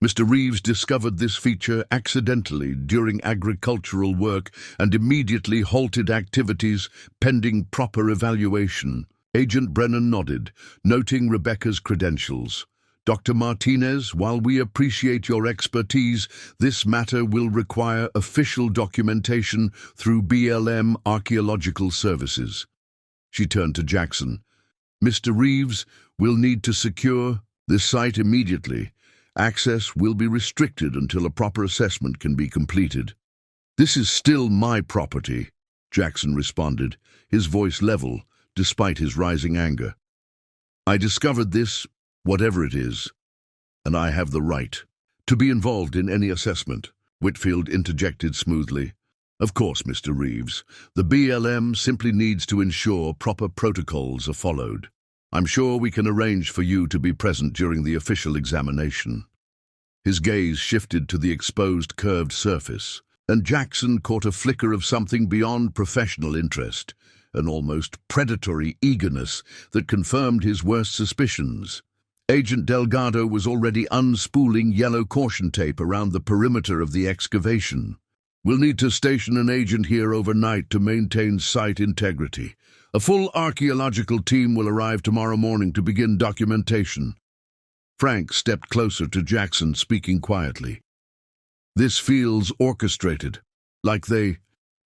[SPEAKER 1] Mr. Reeves discovered this feature accidentally during agricultural work and immediately halted activities pending proper evaluation. Agent Brennan nodded, noting Rebecca's credentials. Dr. Martinez, while we appreciate your expertise, this matter will require official documentation through BLM Archaeological Services. She turned to Jackson. Mr. Reeves will need to secure this site immediately. Access will be restricted until a proper assessment can be completed. This is still my property, Jackson responded, his voice level, despite his rising anger. I discovered this, whatever it is, and I have the right to be involved in any assessment, Whitfield interjected smoothly. Of course, Mr. Reeves, the BLM simply needs to ensure proper protocols are followed. I'm sure we can arrange for you to be present during the official examination. His gaze shifted to the exposed curved surface, and Jackson caught a flicker of something beyond professional interest, an almost predatory eagerness that confirmed his worst suspicions. Agent Delgado was already unspooling yellow caution tape around the perimeter of the excavation. We'll need to station an agent here overnight to maintain site integrity. A full archaeological team will arrive tomorrow morning to begin documentation. Frank stepped closer to Jackson, speaking quietly. This feels orchestrated, like they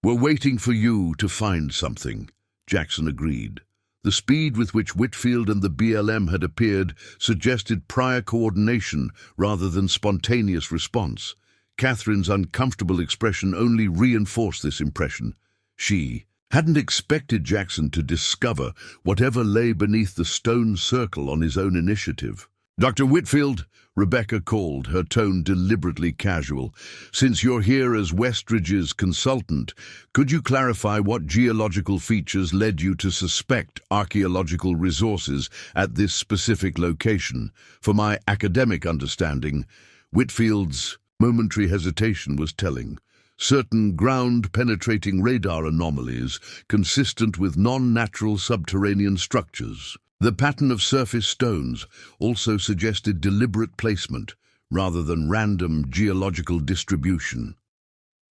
[SPEAKER 1] were waiting for you to find something, Jackson agreed. The speed with which Whitfield and the BLM had appeared suggested prior coordination rather than spontaneous response. Catherine's uncomfortable expression only reinforced this impression. She hadn't expected Jackson to discover whatever lay beneath the stone circle on his own initiative. Dr. Whitfield, Rebecca called, her tone deliberately casual. Since you're here as Westridge's consultant, could you clarify what geological features led you to suspect archaeological resources at this specific location? For my academic understanding, Whitfield's momentary hesitation was telling. Certain ground-penetrating radar anomalies consistent with non-natural subterranean structures. The pattern of surface stones also suggested deliberate placement rather than random geological distribution.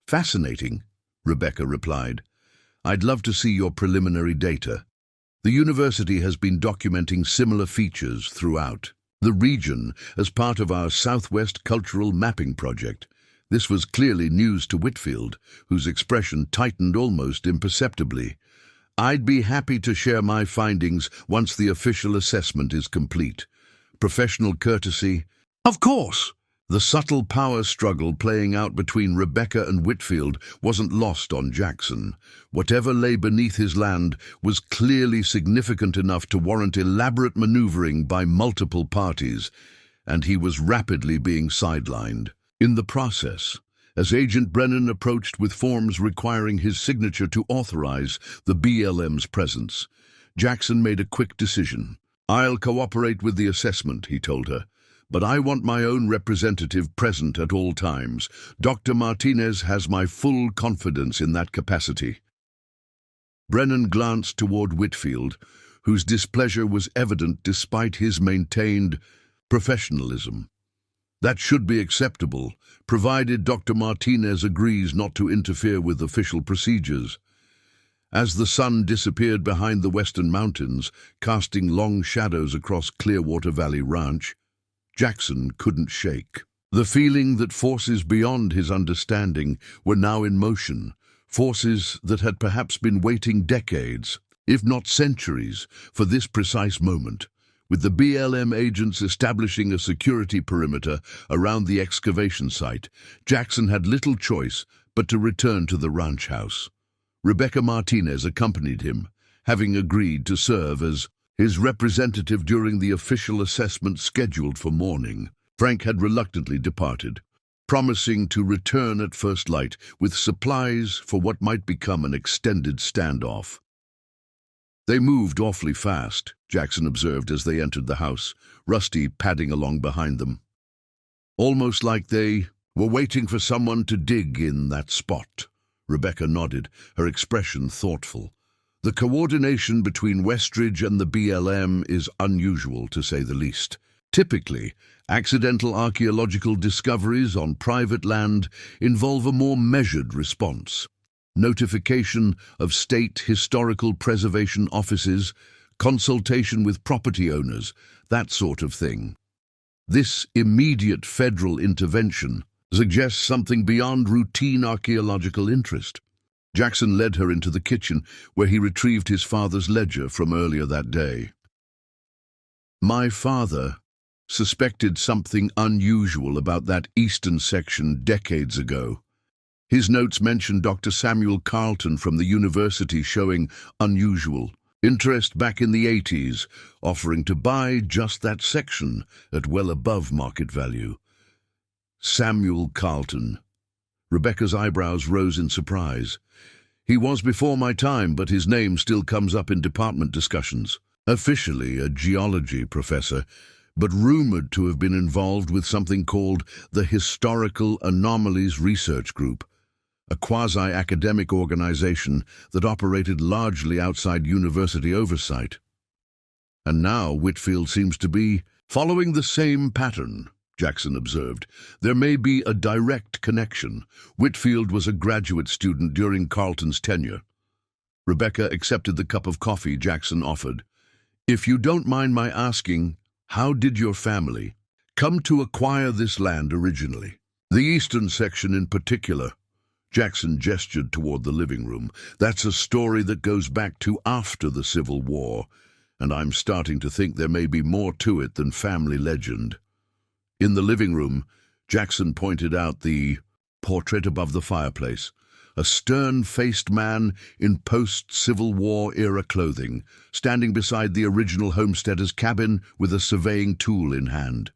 [SPEAKER 1] Fascinating, Rebecca replied. I'd love to see your preliminary data. The university has been documenting similar features throughout the region as part of our Southwest Cultural Mapping Project. This was clearly news to Whitfield, whose expression tightened almost imperceptibly. I'd be happy to share my findings once the official assessment is complete. Professional courtesy? Of course! The subtle power struggle playing out between Rebecca and Whitfield wasn't lost on Jackson. Whatever lay beneath his land was clearly significant enough to warrant elaborate maneuvering by multiple parties, and he was rapidly being sidelined. In the process, as Agent Brennan approached with forms requiring his signature to authorize the BLM's presence, Jackson made a quick decision. I'll cooperate with the assessment, he told her, but I want my own representative present at all times. Dr. Martinez has my full confidence in that capacity. Brennan glanced toward Whitfield, whose displeasure was evident despite his maintained professionalism. That should be acceptable, provided Dr. Martinez agrees not to interfere with official procedures. As the sun disappeared behind the western mountains, casting long shadows across Clearwater Valley Ranch, Jackson couldn't shake the feeling that forces beyond his understanding were now in motion, forces that had perhaps been waiting decades, if not centuries, for this precise moment. With the BLM agents establishing a security perimeter around the excavation site, Jackson had little choice but to return to the ranch house. Rebecca Martinez accompanied him, having agreed to serve as his representative during the official assessment scheduled for morning. Frank had reluctantly departed, promising to return at first light with supplies for what might become an extended standoff. They moved awfully fast, Jackson observed as they entered the house, Rusty padding along behind them. Almost like they were waiting for someone to dig in that spot. Rebecca nodded, her expression thoughtful. The coordination between Westridge and the BLM is unusual, to say the least. Typically, accidental archaeological discoveries on private land involve a more measured response. Notification of state historical preservation offices, consultation with property owners, that sort of thing. This immediate federal intervention suggests something beyond routine archaeological interest. Jackson led her into the kitchen, where he retrieved his father's ledger from earlier that day. My father suspected something unusual about that eastern section decades ago. His notes mentioned Dr. Samuel Carlton from the university showing unusual interest back in the 80s, offering to buy just that section at well above market value. Samuel Carlton. Rebecca's eyebrows rose in surprise. He was before my time, but his name still comes up in department discussions. Officially a geology professor, but rumored to have been involved with something called the Historical Anomalies Research Group, a quasi-academic organization that operated largely outside university oversight. And now Whitfield seems to be following the same pattern, Jackson observed. There may be a direct connection. Whitfield was a graduate student during Carlton's tenure. Rebecca accepted the cup of coffee Jackson offered. If you don't mind my asking, how did your family come to acquire this land originally? The eastern section in particular. Jackson gestured toward the living room. That's a story that goes back to after the Civil War, and I'm starting to think there may be more to it than family legend. In the living room, Jackson pointed out the portrait above the fireplace, a stern-faced man in post-Civil War era clothing, standing beside the original homesteader's cabin with a surveying tool in hand.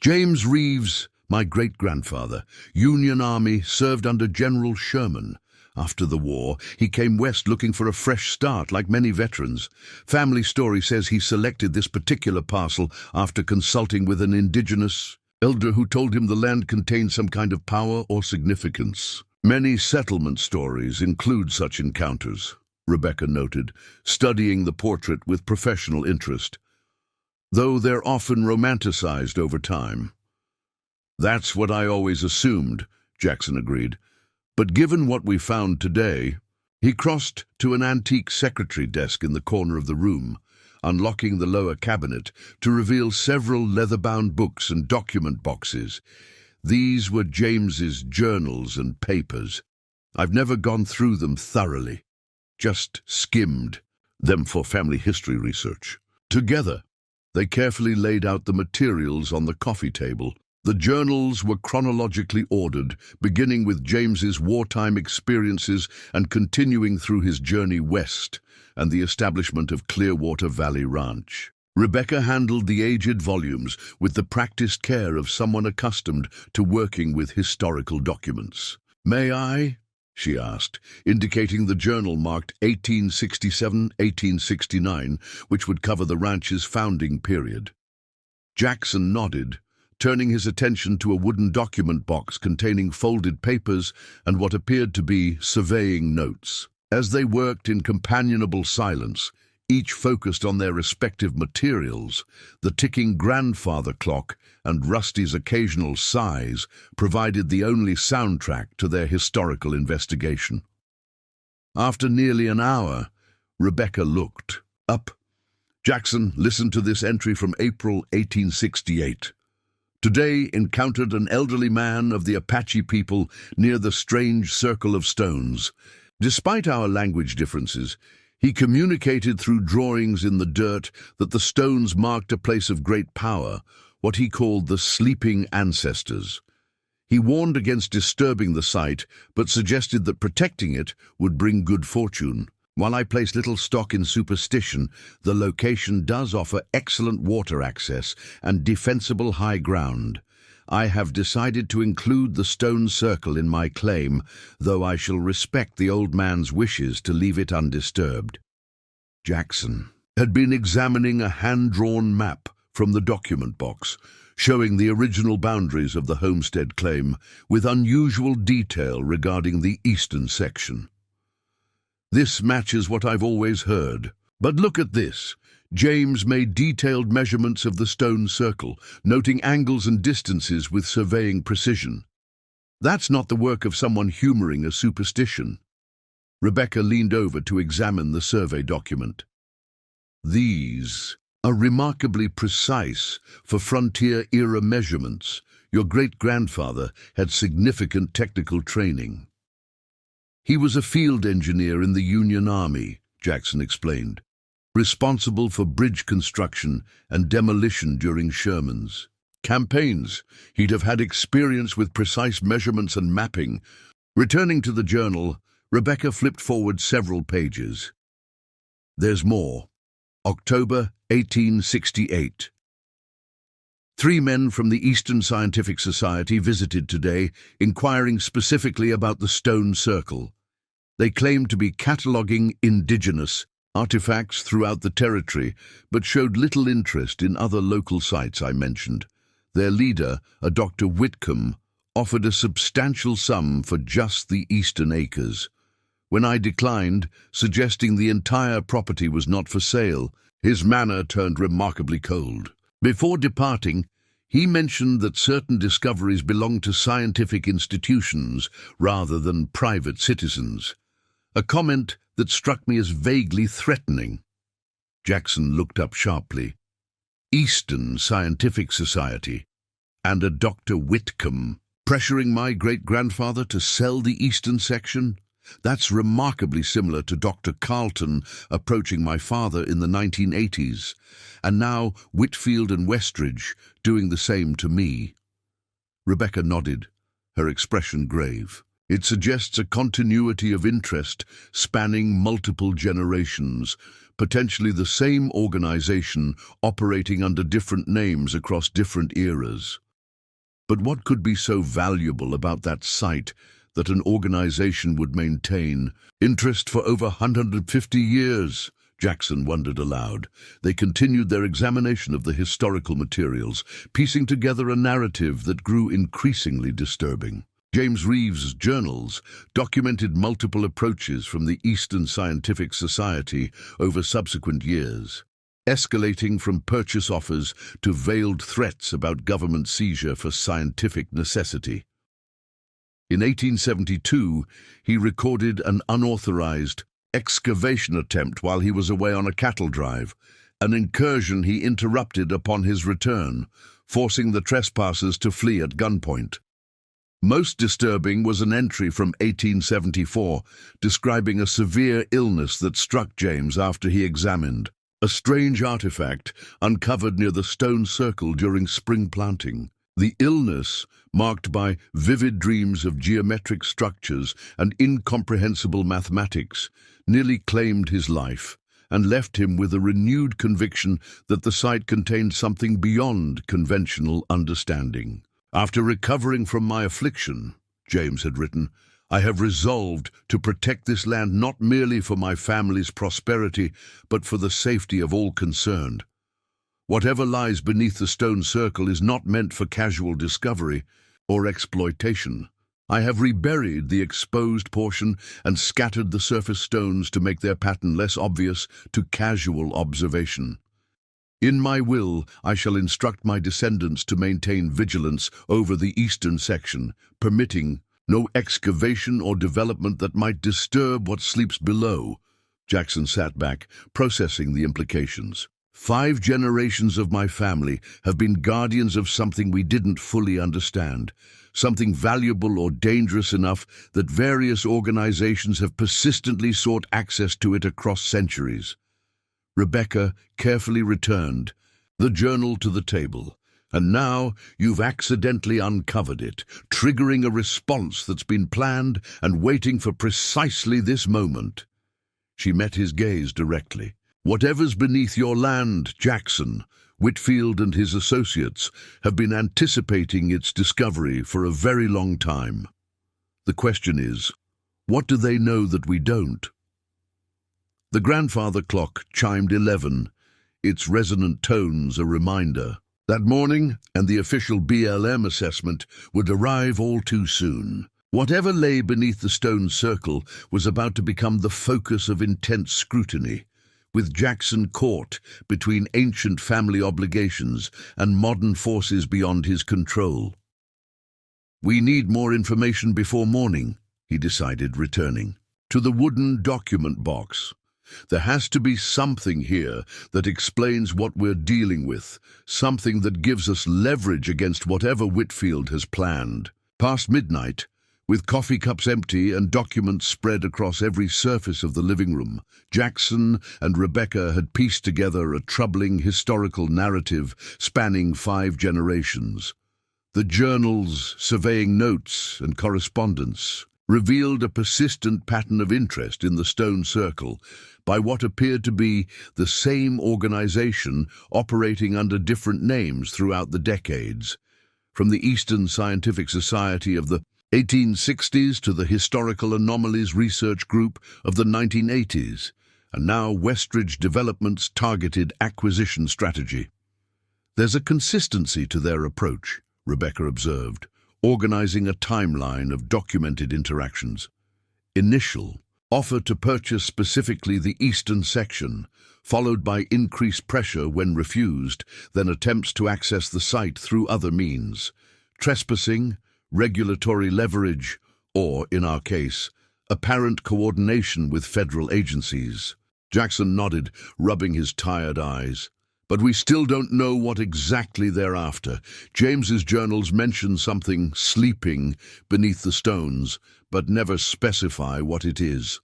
[SPEAKER 1] James Reeves, my great-grandfather, Union Army, served under General Sherman. After the war, he came west looking for a fresh start, like many veterans. Family story says he selected this particular parcel after consulting with an indigenous elder who told him the land contained some kind of power or significance. Many settlement stories include such encounters, Rebecca noted, studying the portrait with professional interest, though they're often romanticized over time. That's what I always assumed, Jackson agreed. But given what we found today, he crossed to an antique secretary desk in the corner of the room, unlocking the lower cabinet to reveal several leather-bound books and document boxes. These were James's journals and papers. I've never gone through them thoroughly, just skimmed them for family history research. Together, they carefully laid out the materials on the coffee table. The journals were chronologically ordered, beginning with James's wartime experiences and continuing through his journey west and the establishment of Clearwater Valley Ranch. Rebecca handled the aged volumes with the practiced care of someone accustomed to working with historical documents. "May I?" she asked, indicating the journal marked 1867-1869, which would cover the ranch's founding period. Jackson nodded, turning his attention to a wooden document box containing folded papers and what appeared to be surveying notes. As they worked in companionable silence, each focused on their respective materials, the ticking grandfather clock and Rusty's occasional sighs provided the only soundtrack to their historical investigation. After nearly an hour, Rebecca looked up. Jackson listened to this entry from April 1868. Today encountered an elderly man of the Apache people near the strange circle of stones. Despite our language differences, he communicated through drawings in the dirt that the stones marked a place of great power, what he called the sleeping ancestors. He warned against disturbing the site, but suggested that protecting it would bring good fortune. While I place little stock in superstition, the location does offer excellent water access and defensible high ground. I have decided to include the stone circle in my claim, though I shall respect the old man's wishes to leave it undisturbed. Jackson had been examining a hand-drawn map from the document box, showing the original boundaries of the homestead claim, with unusual detail regarding the eastern section. This matches what I've always heard. But look at this. James made detailed measurements of the stone circle, noting angles and distances with surveying precision. That's not the work of someone humoring a superstition. Rebecca leaned over to examine the survey document. These are remarkably precise for frontier-era measurements. Your great-grandfather had significant technical training. He was a field engineer in the Union Army, Jackson explained, responsible for bridge construction and demolition during Sherman's campaigns. He'd have had experience with precise measurements and mapping. Returning to the journal, Rebecca flipped forward several pages. There's more. October 1868. 3 men from the Eastern Scientific Society visited today, inquiring specifically about the stone circle. They claimed to be cataloguing indigenous artifacts throughout the territory, but showed little interest in other local sites I mentioned. Their leader, a Dr. Whitcomb, offered a substantial sum for just the eastern acres. When I declined, suggesting the entire property was not for sale, his manner turned remarkably cold. Before departing, he mentioned that certain discoveries belong to scientific institutions rather than private citizens, a comment that struck me as vaguely threatening. Jackson looked up sharply. Eastern Scientific Society, and a Dr. Whitcomb pressuring my great-grandfather to sell the eastern section? That's remarkably similar to Dr. Carlton approaching my father in the 1980s, and now Whitfield and Westridge doing the same to me. Rebecca nodded, her expression grave. It suggests a continuity of interest spanning multiple generations, potentially the same organization operating under different names across different eras. But what could be so valuable about that site that an organization would maintain interest for over 150 years? Jackson wondered aloud. They continued their examination of the historical materials, piecing together a narrative that grew increasingly disturbing. James Reeves' journals documented multiple approaches from the Eastern Scientific Society over subsequent years, escalating from purchase offers to veiled threats about government seizure for scientific necessity. In 1872, he recorded an unauthorized excavation attempt while he was away on a cattle drive, an incursion he interrupted upon his return, forcing the trespassers to flee at gunpoint. Most disturbing was an entry from 1874 describing a severe illness that struck James after he examined a strange artifact uncovered near the stone circle during spring planting. The illness, marked by vivid dreams of geometric structures and incomprehensible mathematics, nearly claimed his life and left him with a renewed conviction that the site contained something beyond conventional understanding. After recovering from my affliction, James had written, I have resolved to protect this land not merely for my family's prosperity, but for the safety of all concerned. Whatever lies beneath the stone circle is not meant for casual discovery or exploitation. I have reburied the exposed portion and scattered the surface stones to make their pattern less obvious to casual observation. In my will, I shall instruct my descendants to maintain vigilance over the eastern section, permitting no excavation or development that might disturb what sleeps below. Jackson sat back, processing the implications. 5 generations of my family have been guardians of something we didn't fully understand, something valuable or dangerous enough that various organizations have persistently sought access to it across centuries. Rebecca carefully returned the journal to the table, and now you've accidentally uncovered it, triggering a response that's been planned and waiting for precisely this moment. She met his gaze directly. Whatever's beneath your land, Jackson, Whitfield and his associates have been anticipating its discovery for a very long time. The question is, what do they know that we don't? The grandfather clock chimed 11, its resonant tones a reminder. That morning, and the official BLM assessment would arrive all too soon. Whatever lay beneath the stone circle was about to become the focus of intense scrutiny, with Jackson caught between ancient family obligations and modern forces beyond his control. We need more information before morning, he decided, returning to the wooden document box. There has to be something here that explains what we're dealing with, something that gives us leverage against whatever Whitfield has planned. Past midnight, with coffee cups empty and documents spread across every surface of the living room, Jackson and Rebecca had pieced together a troubling historical narrative spanning 5 generations. The journals, surveying notes, and correspondence revealed a persistent pattern of interest in the stone circle by what appeared to be the same organization operating under different names throughout the decades. From the Eastern Scientific Society of the 1860s to the Historical Anomalies Research Group of the 1980s, and now Westridge Development's targeted acquisition strategy. There's a consistency to their approach, Rebecca observed, organizing a timeline of documented interactions. Initial, offer to purchase specifically the eastern section, followed by increased pressure when refused, then attempts to access the site through other means. Trespassing, regulatory leverage, or, in our case, apparent coordination with federal agencies. Jackson nodded, rubbing his tired eyes. But we still don't know what exactly they're after. James's journals mention something sleeping beneath the stones, but never specify what it is.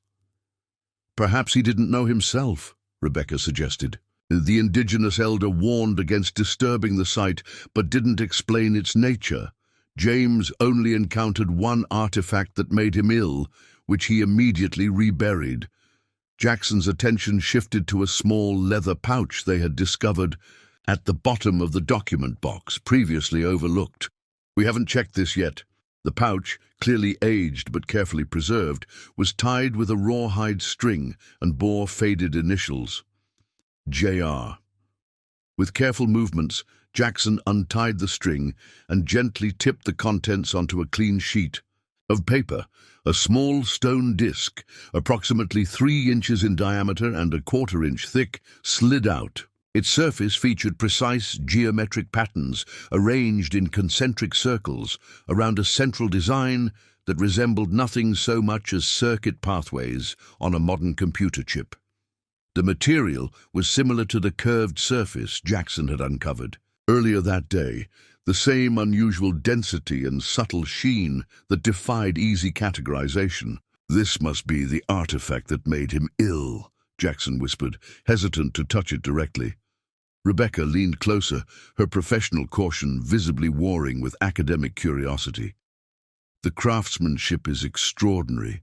[SPEAKER 1] Perhaps he didn't know himself, Rebecca suggested. The indigenous elder warned against disturbing the site, but didn't explain its nature. James only encountered one artifact that made him ill, which he immediately reburied. Jackson's attention shifted to a small leather pouch they had discovered at the bottom of the document box, previously overlooked. We haven't checked this yet. The pouch, clearly aged but carefully preserved, was tied with a rawhide string and bore faded initials. J.R. With careful movements, Jackson untied the string and gently tipped the contents onto a clean sheet of paper. A small stone disc, approximately 3 inches in diameter and a 1/4 inch thick, slid out. Its surface featured precise geometric patterns arranged in concentric circles around a central design that resembled nothing so much as circuit pathways on a modern computer chip. The material was similar to the curved surface Jackson had uncovered earlier that day, the same unusual density and subtle sheen that defied easy categorization. This must be the artifact that made him ill, Jackson whispered, hesitant to touch it directly. Rebecca leaned closer, her professional caution visibly warring with academic curiosity. The craftsmanship is extraordinary.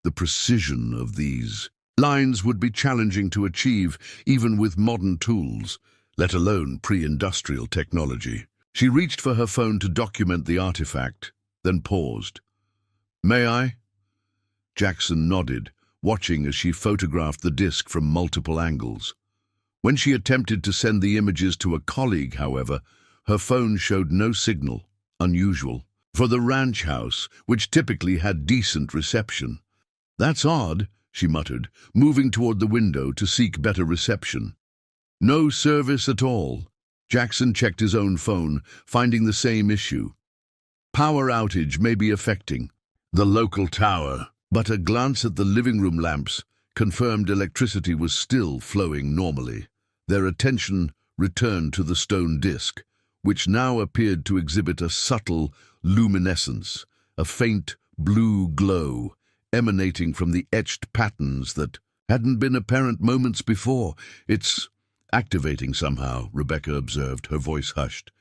[SPEAKER 1] The precision of these lines would be challenging to achieve even with modern tools, let alone pre-industrial technology. She reached for her phone to document the artifact, then paused. May I? Jackson nodded, watching as she photographed the disc from multiple angles. When she attempted to send the images to a colleague, however, her phone showed no signal, unusual, for the ranch house, which typically had decent reception. That's odd, she muttered, moving toward the window to seek better reception. No service at all. Jackson checked his own phone, finding the same issue. Power outage may be affecting the local tower, but a glance at the living room lamps confirmed electricity was still flowing normally. Their attention returned to the stone disc, which now appeared to exhibit a subtle luminescence, a faint blue glow emanating from the etched patterns that hadn't been apparent moments before. It's activating somehow, Rebecca observed, her voice hushed.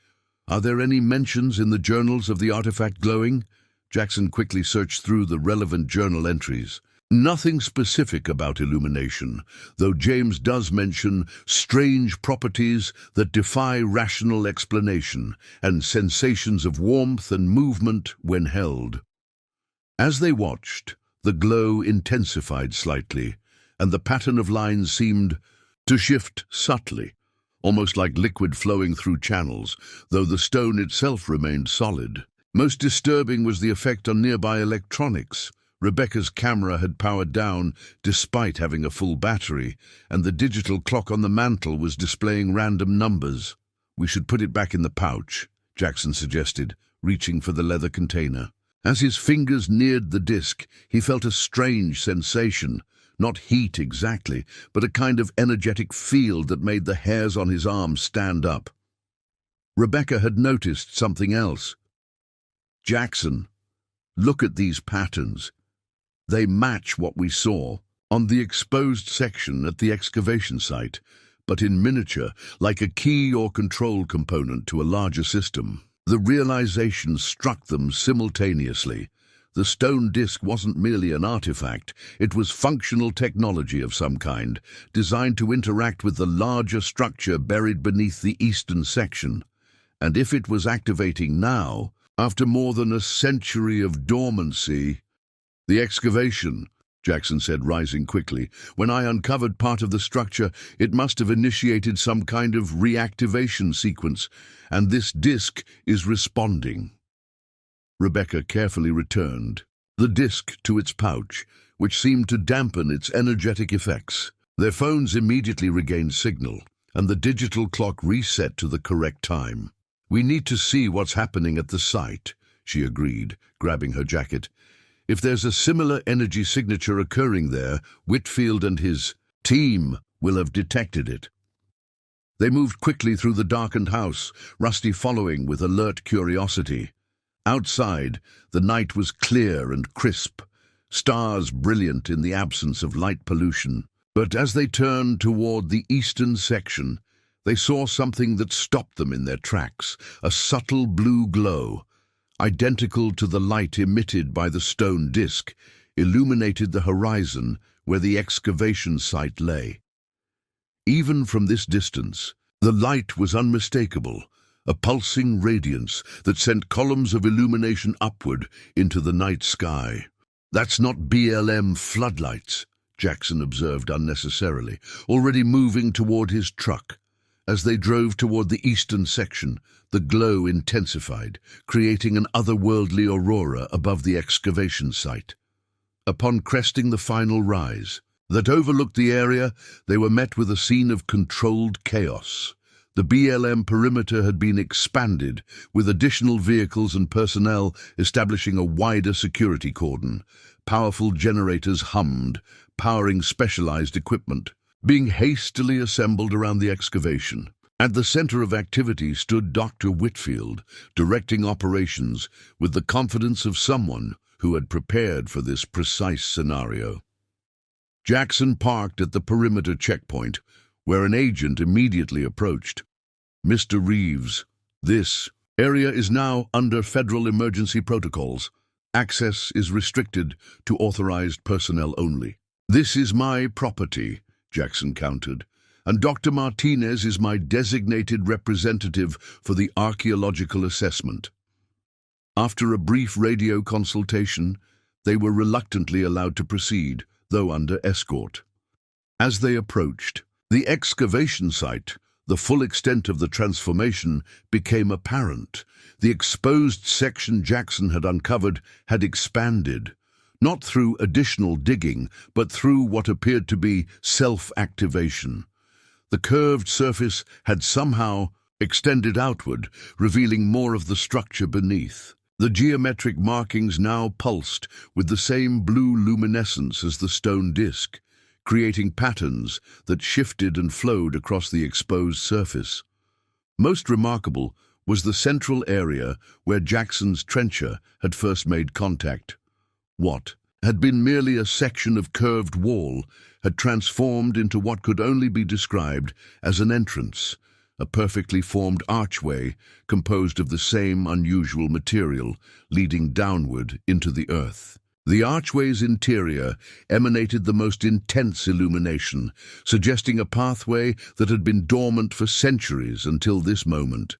[SPEAKER 1] Are there any mentions in the journals of the artifact glowing? Jackson quickly searched through the relevant journal entries. Nothing specific about illumination, though James does mention strange properties that defy rational explanation and sensations of warmth and movement when held. As they watched, the glow intensified slightly, and the pattern of lines seemed to shift subtly, almost like liquid flowing through channels, though the stone itself remained solid. Most disturbing was the effect on nearby electronics. Rebecca's camera had powered down despite having a full battery, and the digital clock on the mantel was displaying random numbers. We should put it back in the pouch, Jackson suggested, reaching for the leather container. As his fingers neared the disc, he felt a strange sensation, Not heat exactly, but a kind of energetic field that made the hairs on his arms stand up. Rebecca had noticed something else. "Jackson, look at these patterns. They match what we saw on the exposed section at the excavation site, but in miniature, like a key or control component to a larger system." The realization struck them simultaneously. The stone disk wasn't merely an artifact, it was functional technology of some kind, designed to interact with the larger structure buried beneath the eastern section. And if it was activating now, after more than a century of dormancy— "The excavation," Jackson said, rising quickly. "When I uncovered part of the structure, it must have initiated some kind of reactivation sequence, and this disk is responding." Rebecca carefully returned the disk to its pouch, which seemed to dampen its energetic effects. Their phones immediately regained signal, and the digital clock reset to the correct time. "We need to see what's happening at the site," she agreed, grabbing her jacket. "If there's a similar energy signature occurring there, Whitfield and his team will have detected it." They moved quickly through the darkened house, Rusty following with alert curiosity. Outside, the night was clear and crisp, stars brilliant in the absence of light pollution. But as they turned toward the eastern section, they saw something that stopped them in their tracks, a subtle blue glow, identical to the light emitted by the stone disk, illuminated the horizon where the excavation site lay. Even from this distance, the light was unmistakable, a pulsing radiance that sent columns of illumination upward into the night sky. "That's not BLM floodlights," Jackson observed unnecessarily, already moving toward his truck. As they drove toward the eastern section, the glow intensified, creating an otherworldly aurora above the excavation site. Upon cresting the final rise that overlooked the area, they were met with a scene of controlled chaos. The BLM perimeter had been expanded, with additional vehicles and personnel establishing a wider security cordon. Powerful generators hummed, powering specialized equipment, being hastily assembled around the excavation. At the center of activity stood Dr. Whitfield, directing operations with the confidence of someone who had prepared for this precise scenario. Jackson parked at the perimeter checkpoint, where an agent immediately approached. "Mr. Reeves, this area is now under federal emergency protocols. Access is restricted to authorized personnel only." "This is my property," Jackson countered, "and Dr. Martinez is my designated representative for the archaeological assessment." After a brief radio consultation, they were reluctantly allowed to proceed, though under escort. As they approached the excavation site, the full extent of the transformation became apparent. The exposed section Jackson had uncovered had expanded, not through additional digging, but through what appeared to be self-activation. The curved surface had somehow extended outward, revealing more of the structure beneath. The geometric markings now pulsed with the same blue luminescence as the stone disk, creating patterns that shifted and flowed across the exposed surface. Most remarkable was the central area where Jackson's trencher had first made contact. What had been merely a section of curved wall had transformed into what could only be described as an entrance, a perfectly formed archway composed of the same unusual material, leading downward into the earth. The archway's interior emanated the most intense illumination, suggesting a pathway that had been dormant for centuries until this moment.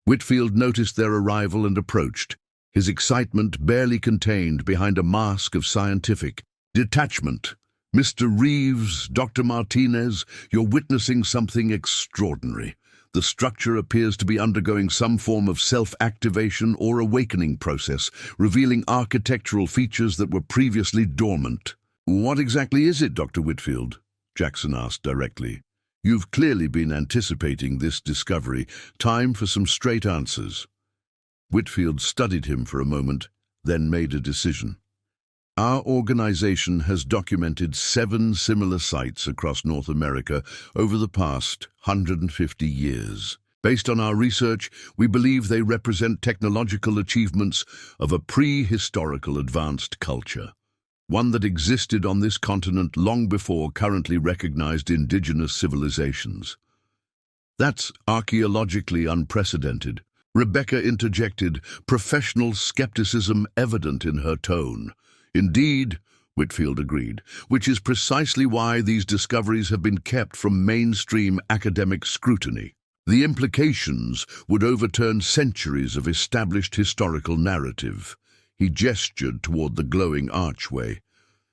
[SPEAKER 1] Whitfield noticed their arrival and approached, his excitement barely contained behind a mask of scientific detachment. "Mr. Reeves, Dr. Martinez, you're witnessing something extraordinary. The structure appears to be undergoing some form of self-activation or awakening process, revealing architectural features that were previously dormant." "What exactly is it, Dr. Whitfield?" Jackson asked directly. "You've clearly been anticipating this discovery. Time for some straight answers." Whitfield studied him for a moment, then made a decision. Our organization has documented 7 similar sites across North America over the past 150 years. Based on our research, we believe they represent technological achievements of a prehistorical advanced culture, one that existed on this continent long before currently recognized indigenous civilizations. That's archaeologically unprecedented. Rebecca interjected, professional skepticism evident in her tone. Indeed, Whitfield agreed, which is precisely why these discoveries have been kept from mainstream academic scrutiny. The implications would overturn centuries of established historical narrative. He gestured toward the glowing archway.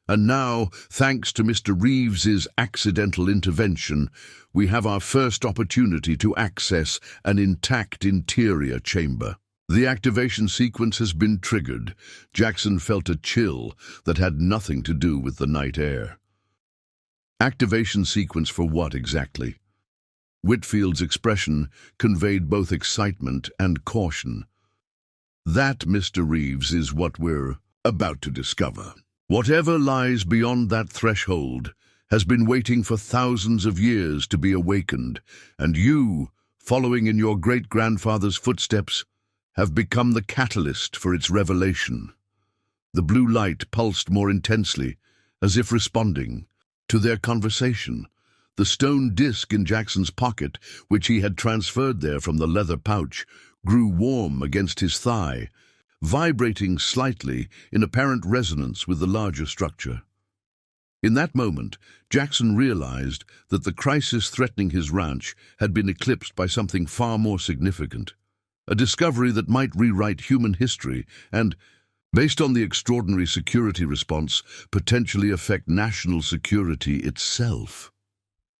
[SPEAKER 1] And now, thanks to Mr. Reeves's accidental intervention, we have our first opportunity to access an intact interior chamber. The activation sequence has been triggered. Jackson felt a chill that had nothing to do with the night air. Activation sequence for what exactly? Whitfield's expression conveyed both excitement and caution. That, Mr. Reeves, is what we're about to discover. Whatever lies beyond that threshold has been waiting for thousands of years to be awakened, and you, following in your great-grandfather's footsteps, have become the catalyst for its revelation. The blue light pulsed more intensely, as if responding to their conversation. The stone disc in Jackson's pocket, which he had transferred there from the leather pouch, grew warm against his thigh, vibrating slightly in apparent resonance with the larger structure. In that moment, Jackson realized that the crisis threatening his ranch had been eclipsed by something far more significant, a discovery that might rewrite human history and, based on the extraordinary security response, potentially affect national security itself.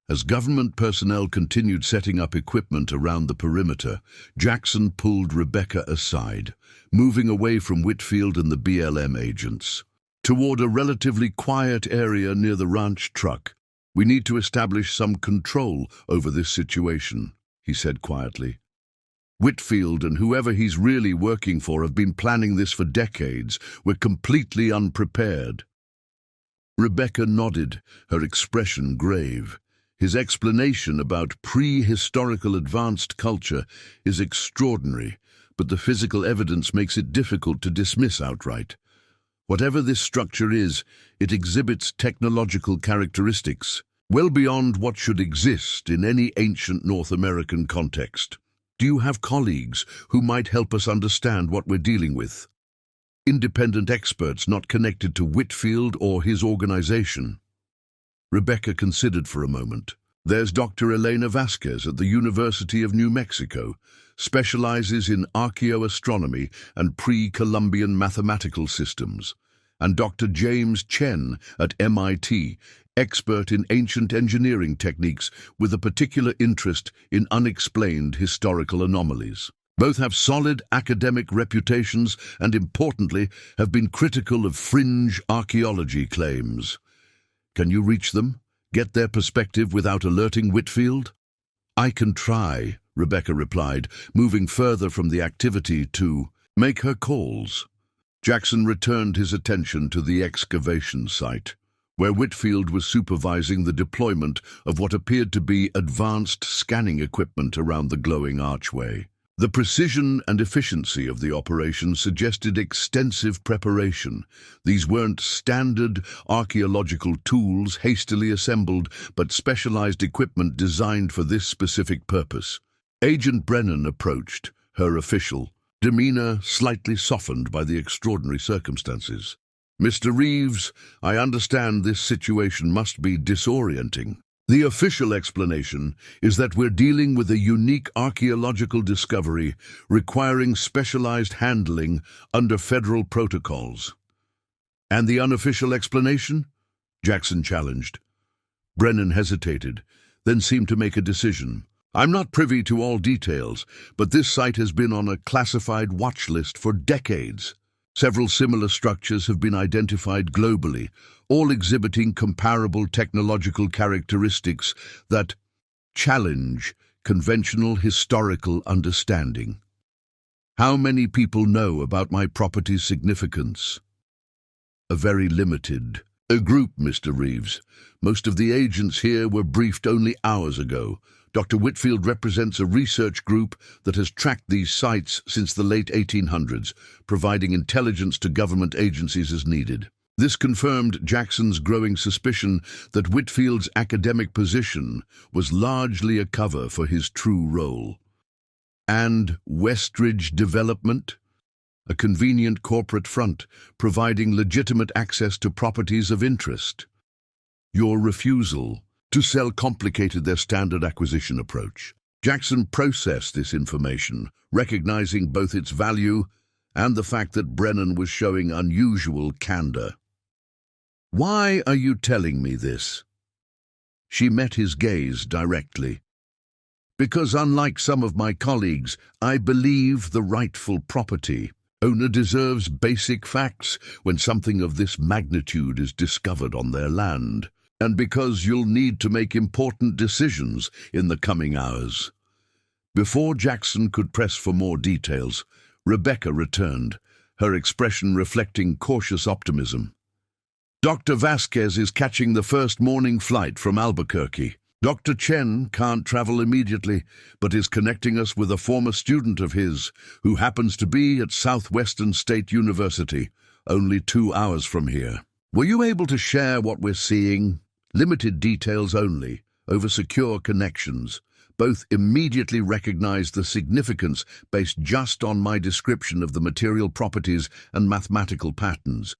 [SPEAKER 1] As government personnel continued setting up equipment around the perimeter, Jackson pulled Rebecca aside, moving away from Whitfield and the BLM agents. Toward a relatively quiet area near the ranch truck. We need to establish some control over this situation, he said quietly. Whitfield and whoever he's really working for have been planning this for decades. We're completely unprepared. Rebecca nodded, her expression grave. His explanation about prehistorical advanced culture is extraordinary, but the physical evidence makes it difficult to dismiss outright. Whatever this structure is, it exhibits technological characteristics well beyond what should exist in any ancient North American context. Do you have colleagues who might help us understand what we're dealing with? Independent experts not connected to Whitfield or his organization? Rebecca considered for a moment. There's Dr. Elena Vasquez at the University of New Mexico, specializes in archaeoastronomy and pre-Columbian mathematical systems, and Dr. James Chen at MIT, expert in ancient engineering techniques with a particular interest in unexplained historical anomalies. Both have solid academic reputations and, importantly, have been critical of fringe archaeology claims. Can you reach them? Get their perspective without alerting Whitfield? I can try, Rebecca replied, moving further from the activity to make her calls. Jackson returned his attention to the excavation site, where Whitfield was supervising the deployment of what appeared to be advanced scanning equipment around the glowing archway. The precision and efficiency of the operation suggested extensive preparation. These weren't standard archaeological tools hastily assembled, but specialized equipment designed for this specific purpose. Agent Brennan approached, her official, demeanor slightly softened by the extraordinary circumstances. Mr. Reeves, I understand this situation must be disorienting. The official explanation is that we're dealing with a unique archaeological discovery requiring specialized handling under federal protocols. And the unofficial explanation? Jackson challenged. Brennan hesitated, then seemed to make a decision. I'm not privy to all details, but this site has been on a classified watch list for decades. Several similar structures have been identified globally, all exhibiting comparable technological characteristics that challenge conventional historical understanding. How many people know about my property's significance? a very limited group, Mr. Reeves. Most of the agents here were briefed only hours ago. Dr. Whitfield represents a research group that has tracked these sites since the late 1800s, providing intelligence to government agencies as needed. This confirmed Jackson's growing suspicion that Whitfield's academic position was largely a cover for his true role. And Westridge Development? A convenient corporate front, providing legitimate access to properties of interest. Your refusal to sell complicated their standard acquisition approach. Jackson processed this information, recognizing both its value and the fact that Brennan was showing unusual candor. Why are you telling me this? She met his gaze directly. Because unlike some of my colleagues, I believe the rightful property owner deserves basic facts when something of this magnitude is discovered on their land, and because you'll need to make important decisions in the coming hours. Before Jackson could press for more details, Rebecca returned, her expression reflecting cautious optimism. Dr. Vasquez is catching the first morning flight from Albuquerque. Dr. Chen can't travel immediately, but is connecting us with a former student of his who happens to be at Southwestern State University, only 2 hours from here. Were you able to share what we're seeing? Limited details only, over secure connections. Both immediately recognized the significance based just on my description of the material properties and mathematical patterns.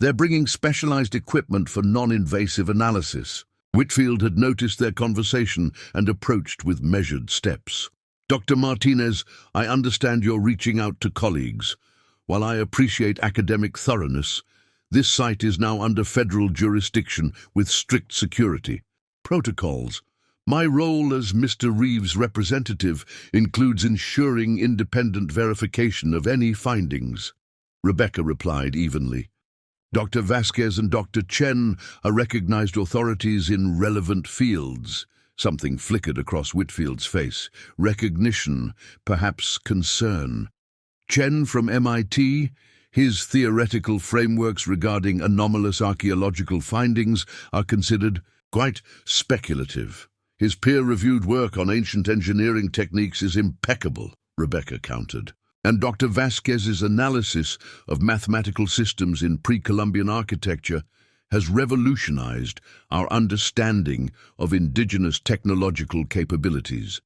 [SPEAKER 1] They're bringing specialized equipment for non-invasive analysis. Whitfield had noticed their conversation and approached with measured steps. Dr. Martinez, I understand you're reaching out to colleagues. While I appreciate academic thoroughness, this site is now under federal jurisdiction with strict security protocols. My role as Mr. Reeves' representative includes ensuring independent verification of any findings. Rebecca replied evenly. Dr. Vasquez and Dr. Chen are recognized authorities in relevant fields. Something flickered across Whitfield's face. Recognition, perhaps concern. Chen from MIT, his theoretical frameworks regarding anomalous archaeological findings are considered quite speculative. His peer-reviewed work on ancient engineering techniques is impeccable, Rebecca countered. And Dr. Vasquez's analysis of mathematical systems in pre-Columbian architecture has revolutionized our understanding of indigenous technological capabilities.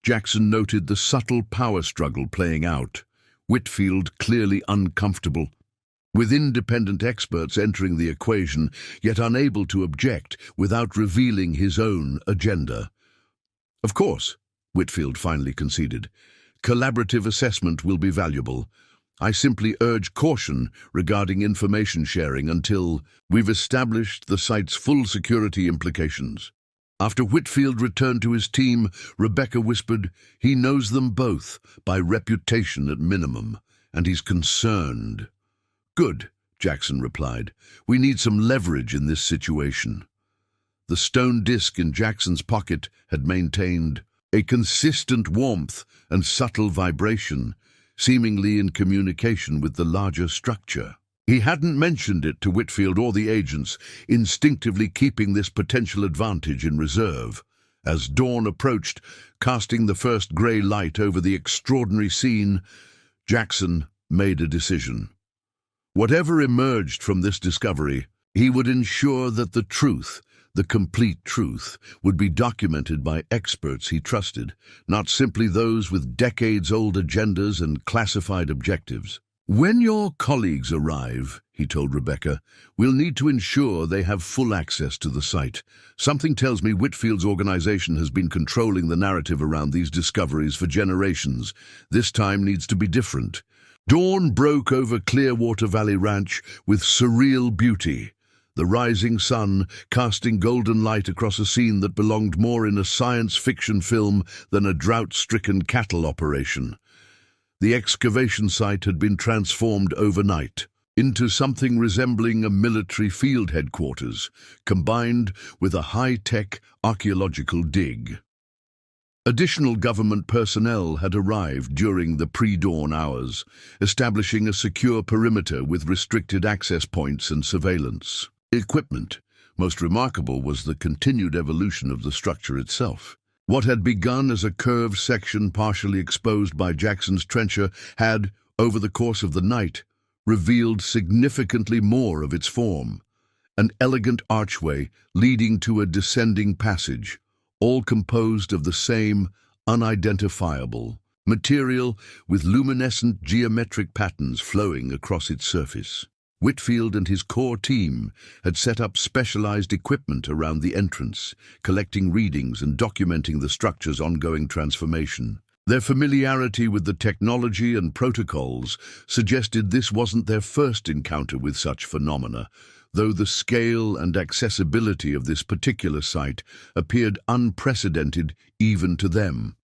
[SPEAKER 1] Jackson noted the subtle power struggle playing out, Whitfield clearly uncomfortable, with independent experts entering the equation, yet unable to object without revealing his own agenda. Of course, Whitfield finally conceded. Collaborative assessment will be valuable. I simply urge caution regarding information sharing until we've established the site's full security implications. After Whitfield returned to his team, Rebecca whispered, he knows them both, by reputation at minimum, and he's concerned. Good, Jackson replied. We need some leverage in this situation. The stone disc in Jackson's pocket had maintained a consistent warmth and subtle vibration, seemingly in communication with the larger structure. He hadn't mentioned it to Whitfield or the agents, instinctively keeping this potential advantage in reserve. As dawn approached, casting the first grey light over the extraordinary scene, Jackson made a decision. Whatever emerged from this discovery, he would ensure that the truth, the complete truth, would be documented by experts he trusted, not simply those with decades-old agendas and classified objectives. When your colleagues arrive, he told Rebecca, we'll need to ensure they have full access to the site. Something tells me Whitfield's organization has been controlling the narrative around these discoveries for generations. This time needs to be different. Dawn broke over Clearwater Valley Ranch with surreal beauty, the rising sun casting golden light across a scene that belonged more in a science fiction film than a drought-stricken cattle operation. The excavation site had been transformed overnight into something resembling a military field headquarters, combined with a high-tech archaeological dig. Additional government personnel had arrived during the pre-dawn hours, establishing a secure perimeter with restricted access points and surveillance. Equipment. Most remarkable was the continued evolution of the structure itself. What had begun as a curved section partially exposed by Jackson's trencher had, over the course of the night, revealed significantly more of its form. An elegant archway leading to a descending passage, all composed of the same unidentifiable material with luminescent geometric patterns flowing across its surface. Whitfield and his core team had set up specialized equipment around the entrance, collecting readings and documenting the structure's ongoing transformation. Their familiarity with the technology and protocols suggested this wasn't their first encounter with such phenomena, though the scale and accessibility of this particular site appeared unprecedented even to them.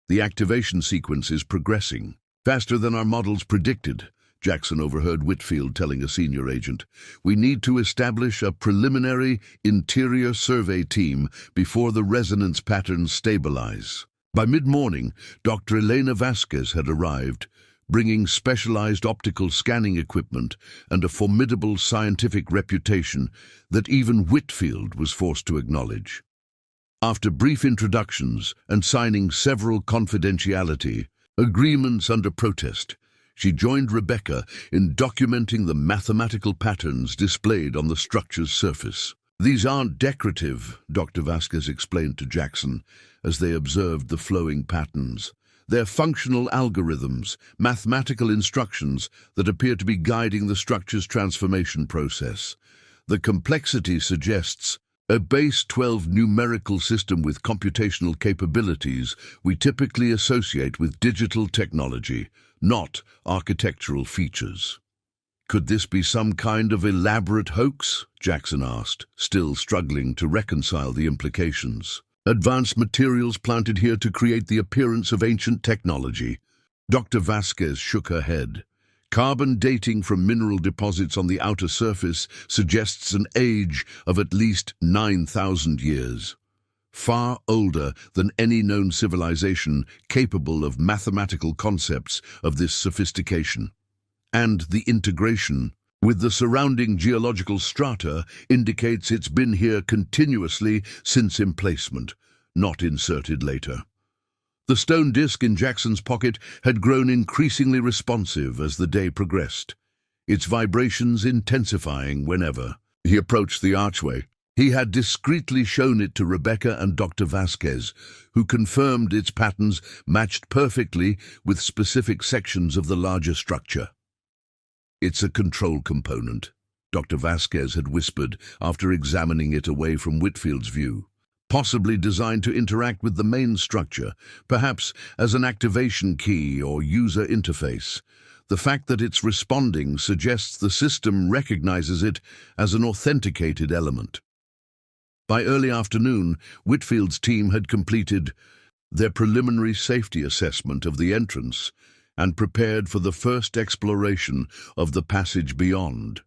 [SPEAKER 1] The activation sequence is progressing faster than our models predicted, Jackson overheard Whitfield telling a senior agent. We need to establish a preliminary interior survey team before the resonance patterns stabilize. By mid-morning, Dr. Elena Vasquez had arrived, bringing specialized optical scanning equipment and a formidable scientific reputation that even Whitfield was forced to acknowledge. After brief introductions and signing several confidentiality agreements under protest, she joined Rebecca in documenting the mathematical patterns displayed on the structure's surface. These aren't decorative, Dr. Vasquez explained to Jackson as they observed the flowing patterns. They're functional algorithms, mathematical instructions that appear to be guiding the structure's transformation process. The complexity suggests a base 12 numerical system with computational capabilities we typically associate with digital technology, not architectural features. Could this be some kind of elaborate hoax? Jackson asked, still struggling to reconcile the implications. Advanced materials planted here to create the appearance of ancient technology. Dr. Vasquez shook her head. Carbon dating from mineral deposits on the outer surface suggests an age of at least 9,000 years. Far older than any known civilization capable of mathematical concepts of this sophistication. And the integration with the surrounding geological strata indicates it's been here continuously since emplacement, not inserted later. The stone disc in Jackson's pocket had grown increasingly responsive as the day progressed, its vibrations intensifying whenever he approached the archway. He had discreetly shown it to Rebecca and Dr. Vasquez, who confirmed its patterns matched perfectly with specific sections of the larger structure. It's a control component, Dr. Vasquez had whispered after examining it away from Whitfield's view. Possibly designed to interact with the main structure, perhaps as an activation key or user interface. The fact that it's responding suggests the system recognizes it as an authenticated element. By early afternoon, Whitfield's team had completed their preliminary safety assessment of the entrance and prepared for the first exploration of the passage beyond.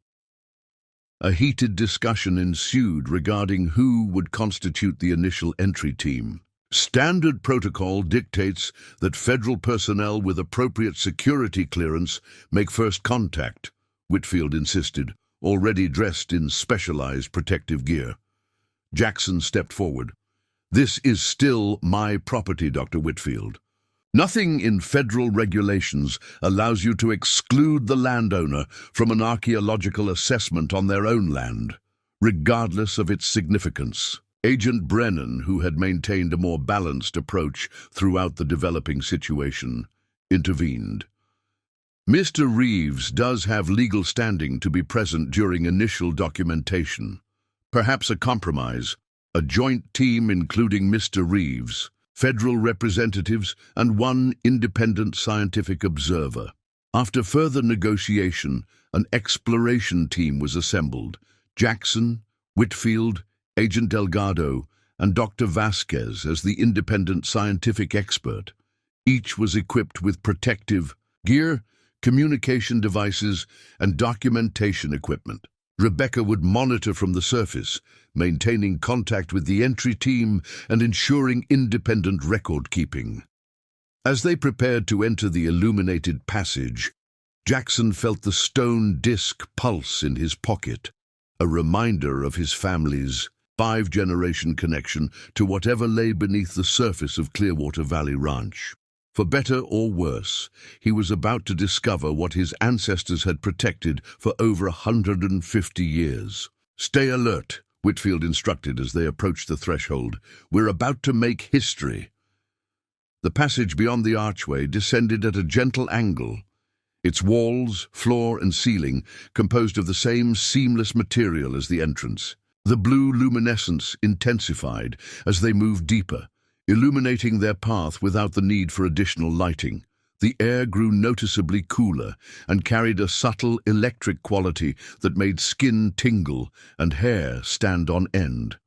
[SPEAKER 1] A heated discussion ensued regarding who would constitute the initial entry team. Standard protocol dictates that federal personnel with appropriate security clearance make first contact, Whitfield insisted, already dressed in specialized protective gear. Jackson stepped forward. This is still my property, Dr. Whitfield. Nothing in federal regulations allows you to exclude the landowner from an archaeological assessment on their own land, regardless of its significance. Agent Brennan, who had maintained a more balanced approach throughout the developing situation, intervened. Mr. Reeves does have legal standing to be present during initial documentation. Perhaps a compromise, a joint team including Mr. Reeves, federal representatives, and one independent scientific observer. After further negotiation, an exploration team was assembled. Jackson, Whitfield, Agent Delgado, and Dr. Vasquez as the independent scientific expert. Each was equipped with protective gear, communication devices, and documentation equipment. Rebecca would monitor from the surface, maintaining contact with the entry team and ensuring independent record-keeping. As they prepared to enter the illuminated passage, Jackson felt the stone disc pulse in his pocket, a reminder of his family's five-generation connection to whatever lay beneath the surface of Clearwater Valley Ranch. For better or worse, he was about to discover what his ancestors had protected for over 150 years. "Stay alert," Whitfield instructed as they approached the threshold. "We're about to make history." The passage beyond the archway descended at a gentle angle, its walls, floor, and ceiling composed of the same seamless material as the entrance. The blue luminescence intensified as they moved deeper, illuminating their path without the need for additional lighting. The air grew noticeably cooler and carried a subtle electric quality that made skin tingle and hair stand on end.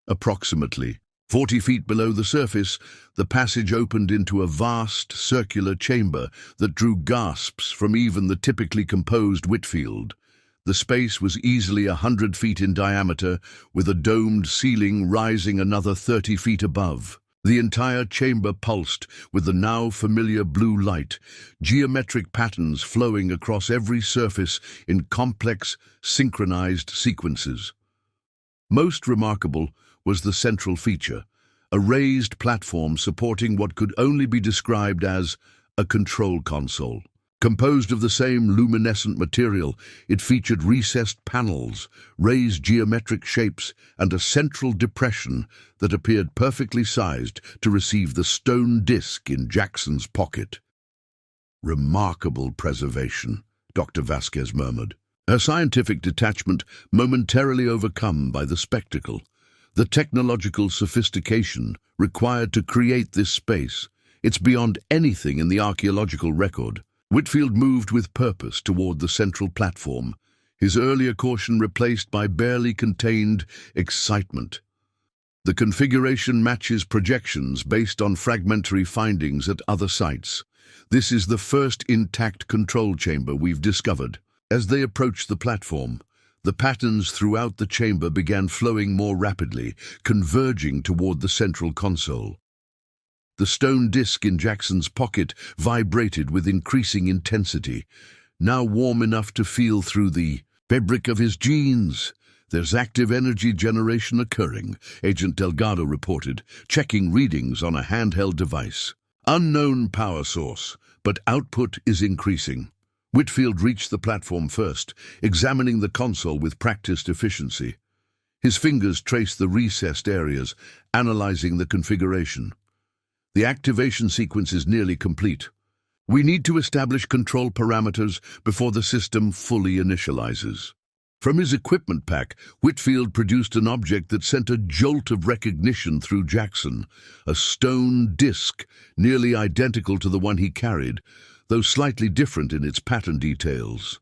[SPEAKER 1] Approximately 40 feet below the surface, the passage opened into a vast circular chamber that drew gasps from even the typically composed Whitfield. The space was easily 100 feet in diameter, with a domed ceiling rising another 30 feet above. The entire chamber pulsed with the now familiar blue light, geometric patterns flowing across every surface in complex, synchronized sequences. Most remarkable was the central feature, a raised platform supporting what could only be described as a control console. Composed of the same luminescent material, it featured recessed panels, raised geometric shapes, and a central depression that appeared perfectly sized to receive the stone disc in Jackson's pocket. "Remarkable preservation," Dr. Vasquez murmured, her scientific detachment momentarily overcome by the spectacle. The technological sophistication required to create this space, it's beyond anything in the archaeological record. Whitfield moved with purpose toward the central platform, his earlier caution replaced by barely contained excitement. The configuration matches projections based on fragmentary findings at other sites. This is the first intact control chamber we've discovered. As they approached the platform, the patterns throughout the chamber began flowing more rapidly, converging toward the central console. The stone disc in Jackson's pocket vibrated with increasing intensity, now warm enough to feel through the fabric of his genes. "There's active energy generation occurring," Agent Delgado reported, checking readings on a handheld device. "Unknown power source, but output is increasing." Whitfield reached the platform first, examining the console with practiced efficiency. His fingers traced the recessed areas, analyzing the configuration. "The activation sequence is nearly complete. We need to establish control parameters before the system fully initializes." From his equipment pack, Whitfield produced an object that sent a jolt of recognition through Jackson, a stone disc nearly identical to the one he carried, though slightly different in its pattern details.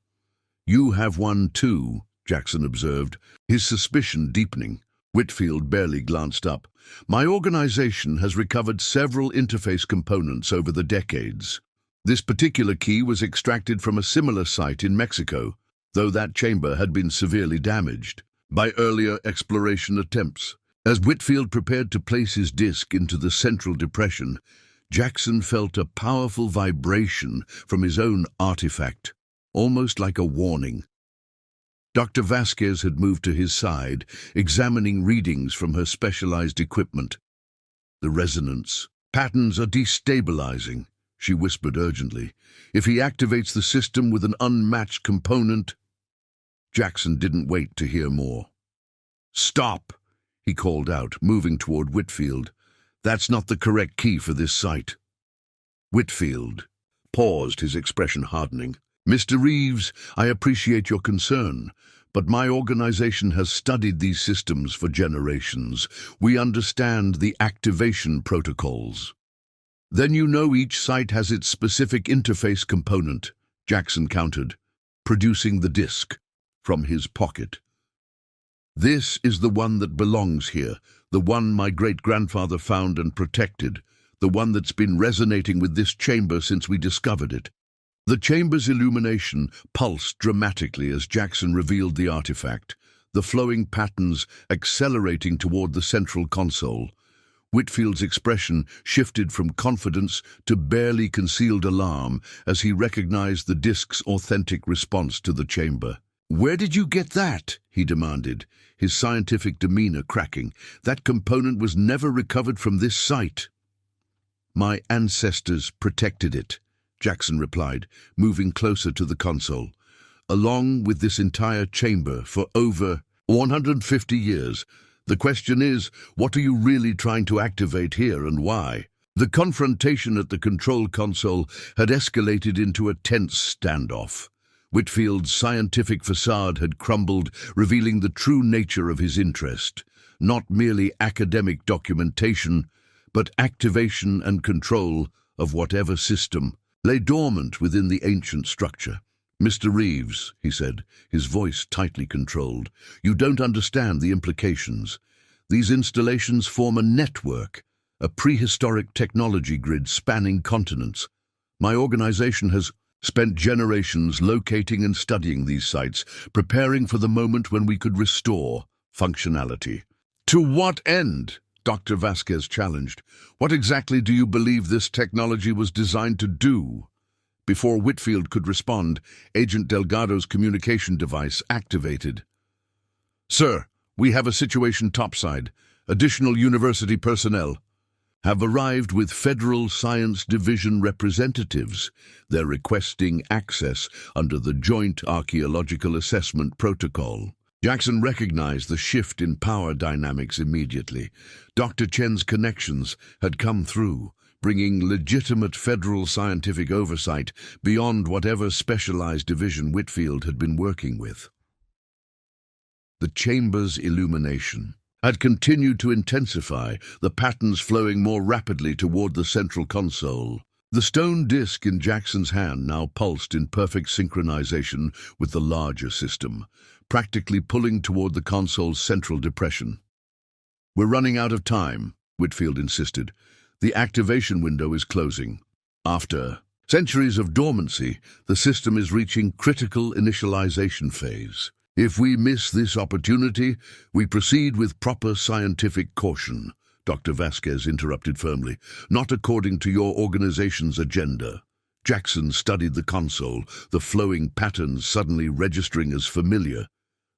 [SPEAKER 1] "You have one too," Jackson observed, his suspicion deepening. Whitfield barely glanced up. "My organization has recovered several interface components over the decades. This particular key was extracted from a similar site in Mexico, though that chamber had been severely damaged by earlier exploration attempts." As Whitfield prepared to place his disc into the central depression, Jackson felt a powerful vibration from his own artifact, almost like a warning. Dr. Vasquez had moved to his side, examining readings from her specialized equipment. "The resonance patterns are destabilizing," she whispered urgently. "If he activates the system with an unmatched component—" Jackson didn't wait to hear more. "Stop!" he called out, moving toward Whitfield. "That's not the correct key for this site." Whitfield paused, his expression hardening. "Mr. Reeves, I appreciate your concern, but my organization has studied these systems for generations. We understand the activation protocols." "Then you know each site has its specific interface component," Jackson countered, producing the disc from his pocket. "This is the one that belongs here, the one my great-grandfather found and protected, the one that's been resonating with this chamber since we discovered it." The chamber's illumination pulsed dramatically as Jackson revealed the artifact, the flowing patterns accelerating toward the central console. Whitfield's expression shifted from confidence to barely concealed alarm as he recognized the disk's authentic response to the chamber. "Where did you get that?" he demanded, his scientific demeanor cracking. "That component was never recovered from this site." "My ancestors protected it," Jackson replied, moving closer to the console. "Along with this entire chamber for over 150 years. The question is, what are you really trying to activate here and why?" The confrontation at the control console had escalated into a tense standoff. Whitfield's scientific facade had crumbled, revealing the true nature of his interest. Not merely academic documentation, but activation and control of whatever system lay dormant within the ancient structure. "Mr. Reeves," he said, his voice tightly controlled, "you don't understand the implications. These installations form a network, a prehistoric technology grid spanning continents. My organization has spent generations locating and studying these sites, preparing for the moment when we could restore functionality." "To what end?" Dr. Vasquez challenged. "What exactly do you believe this technology was designed to do?" Before Whitfield could respond, Agent Delgado's communication device activated. "Sir, we have a situation topside. Additional university personnel have arrived with Federal Science Division representatives. They're requesting access under the Joint Archaeological Assessment Protocol." Jackson recognized the shift in power dynamics immediately. Dr. Chen's connections had come through, bringing legitimate federal scientific oversight beyond whatever specialized division Whitfield had been working with. The chamber's illumination had continued to intensify, the patterns flowing more rapidly toward the central console. The stone disk in Jackson's hand now pulsed in perfect synchronization with the larger system, practically pulling toward the console's central depression. "We're running out of time," Whitfield insisted. "The activation window is closing. After centuries of dormancy, the system is reaching critical initialization phase. If we miss this opportunity, we proceed with proper scientific caution," Dr. Vasquez interrupted firmly. "Not according to your organization's agenda." Jackson studied the console, the flowing patterns suddenly registering as familiar.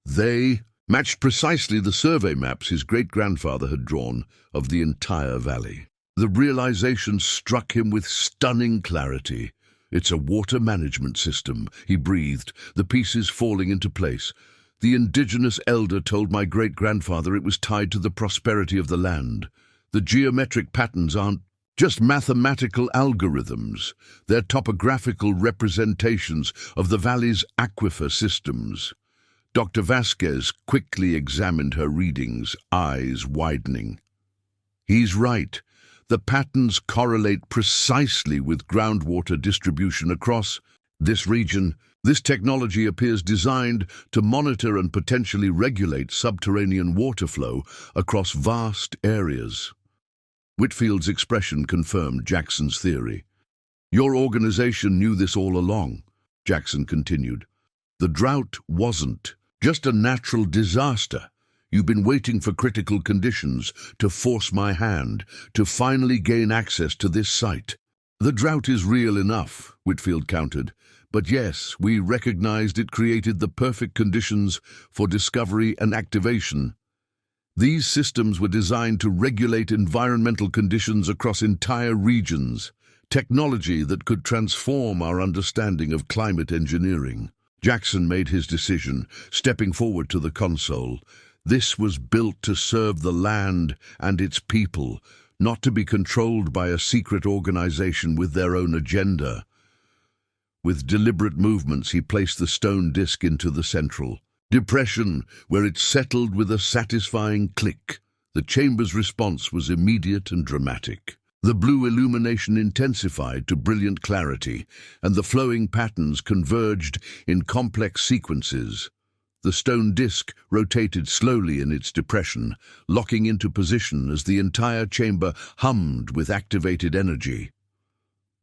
[SPEAKER 1] They matched precisely the survey maps his great-grandfather had drawn of the entire valley. The realization struck him with stunning clarity. "It's a water management system," he breathed, the pieces falling into place. "The indigenous elder told my great-grandfather it was tied to the prosperity of the land. The geometric patterns aren't just mathematical algorithms. They're topographical representations of the valley's aquifer systems." Dr. Vasquez quickly examined her readings, eyes widening. "He's right. The patterns correlate precisely with groundwater distribution across this region. This technology appears designed to monitor and potentially regulate subterranean water flow across vast areas." Whitfield's expression confirmed Jackson's theory. "Your organization knew this all along," Jackson continued. "The drought wasn't just a natural disaster. You've been waiting for critical conditions to force my hand, to finally gain access to this site." "The drought is real enough," Whitfield countered. "But yes, we recognized it created the perfect conditions for discovery and activation. These systems were designed to regulate environmental conditions across entire regions, technology that could transform our understanding of climate engineering." Jackson made his decision, stepping forward to the console. This was built to serve the land and its people, not to be controlled by a secret organization with their own agenda. With deliberate movements, he placed the stone disk into the central depression, where it settled with a satisfying click. The chamber's response was immediate and dramatic. The blue illumination intensified to brilliant clarity, and the flowing patterns converged in complex sequences. The stone disk rotated slowly in its depression, locking into position as the entire chamber hummed with activated energy.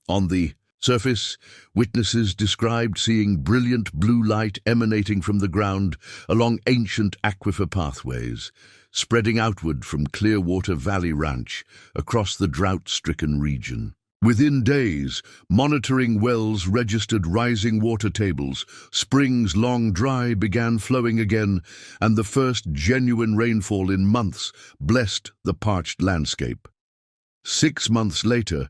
[SPEAKER 1] On the Surface, witnesses described seeing brilliant blue light emanating from the ground along ancient aquifer pathways, spreading outward from Clearwater Valley Ranch across the drought-stricken region. Within days, monitoring wells registered rising water tables, springs long dry began flowing again, and the first genuine rainfall in months blessed the parched landscape. 6 months later,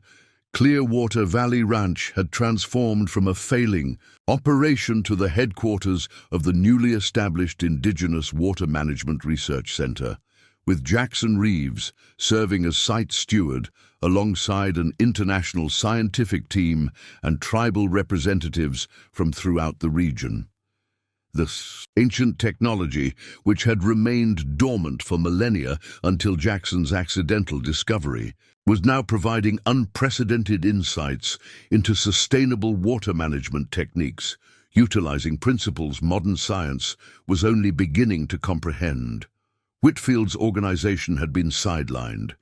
[SPEAKER 1] Clearwater Valley Ranch had transformed from a failing operation to the headquarters of the newly established Indigenous Water Management Research Center, with Jackson Reeves serving as site steward alongside an international scientific team and tribal representatives from throughout the region. This ancient technology, which had remained dormant for millennia until Jackson's accidental discovery, was now providing unprecedented insights into sustainable water management techniques, utilizing principles modern science was only beginning to comprehend. Whitfield's organization had been sidelined,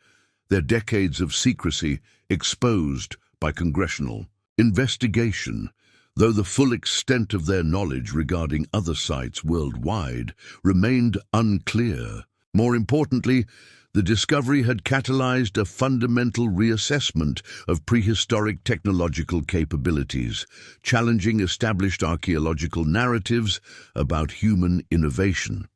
[SPEAKER 1] their decades of secrecy exposed by congressional investigation, though the full extent of their knowledge regarding other sites worldwide remained unclear. More importantly, the discovery had catalyzed a fundamental reassessment of prehistoric technological capabilities, challenging established archaeological narratives about human innovation.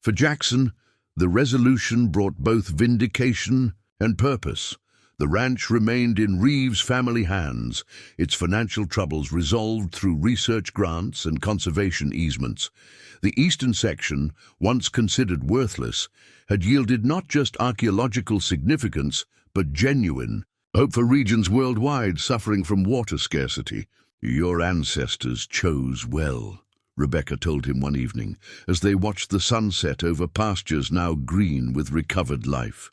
[SPEAKER 1] For Jackson, the resolution brought both vindication and purpose. The ranch remained in Reeves' family hands, its financial troubles resolved through research grants and conservation easements. The eastern section, once considered worthless, had yielded not just archaeological significance, but genuine hope for regions worldwide suffering from water scarcity. "Your ancestors chose well," Rebecca told him one evening, as they watched the sunset over pastures now green with recovered life.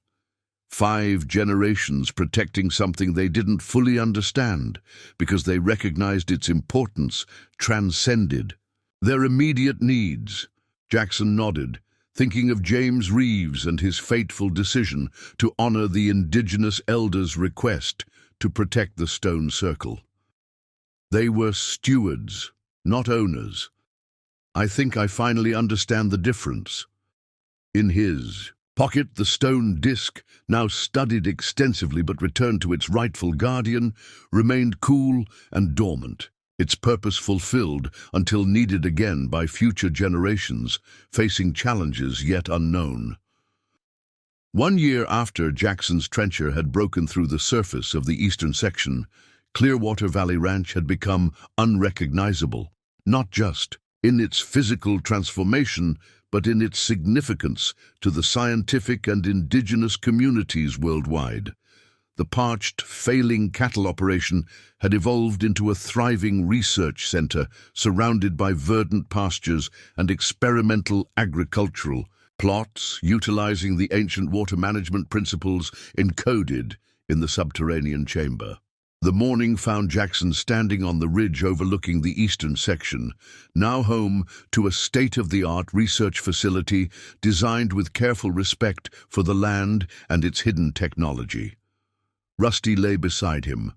[SPEAKER 1] 5 generations protecting something they didn't fully understand because they recognized its importance transcended their immediate needs. Jackson nodded, thinking of James Reeves and his fateful decision to honor the indigenous elders' request to protect the stone circle. They were stewards, not owners. "I think I finally understand the difference." In his pocket, the stone disc, now studied extensively but returned to its rightful guardian, remained cool and dormant, its purpose fulfilled until needed again by future generations facing challenges yet unknown. 1 year after Jackson's trencher had broken through the surface of the eastern section, Clearwater Valley Ranch had become unrecognizable, not just in its physical transformation, but in its significance to the scientific and indigenous communities worldwide. The parched, failing cattle operation had evolved into a thriving research center surrounded by verdant pastures and experimental agricultural plots utilizing the ancient water management principles encoded in the subterranean chamber. The morning found Jackson standing on the ridge overlooking the eastern section, now home to a state-of-the-art research facility designed with careful respect for the land and its hidden technology. Rusty lay beside him,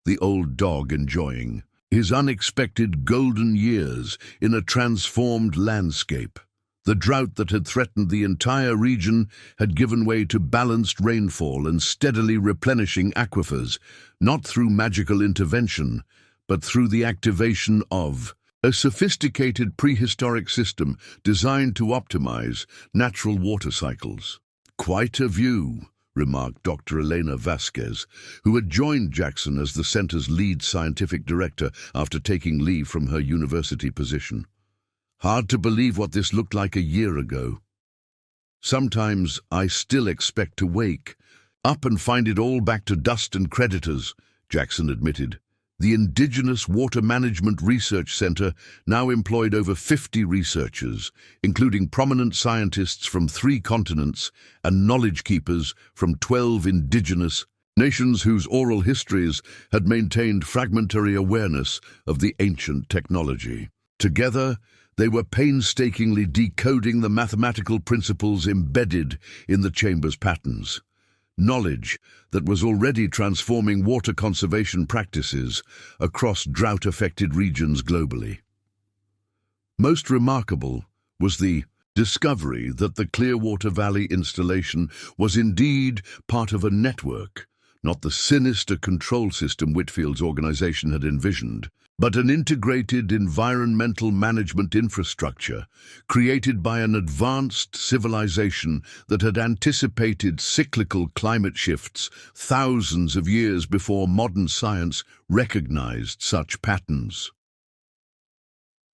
[SPEAKER 1] the old dog enjoying his unexpected golden years in a transformed landscape. The drought that had threatened the entire region had given way to balanced rainfall and steadily replenishing aquifers, not through magical intervention, but through the activation of a sophisticated prehistoric system designed to optimize natural water cycles. "Quite a view," remarked Dr. Elena Vasquez, who had joined Jackson as the center's lead scientific director after taking leave from her university position. "Hard to believe what this looked like a year ago. Sometimes I still expect to wake up and find it all back to dust and creditors," Jackson admitted. The Indigenous Water Management Research Center now employed over 50 researchers, including prominent scientists from 3 continents and knowledge keepers from 12 indigenous nations whose oral histories had maintained fragmentary awareness of the ancient technology. Together, they were painstakingly decoding the mathematical principles embedded in the chamber's patterns. knowledge that was already transforming water conservation practices across drought-affected regions globally. Most remarkable was the discovery that the Clearwater Valley installation was indeed part of a network, not the sinister control system Whitfield's organization had envisioned, but an integrated environmental management infrastructure created by an advanced civilization that had anticipated cyclical climate shifts thousands of years before modern science recognized such patterns.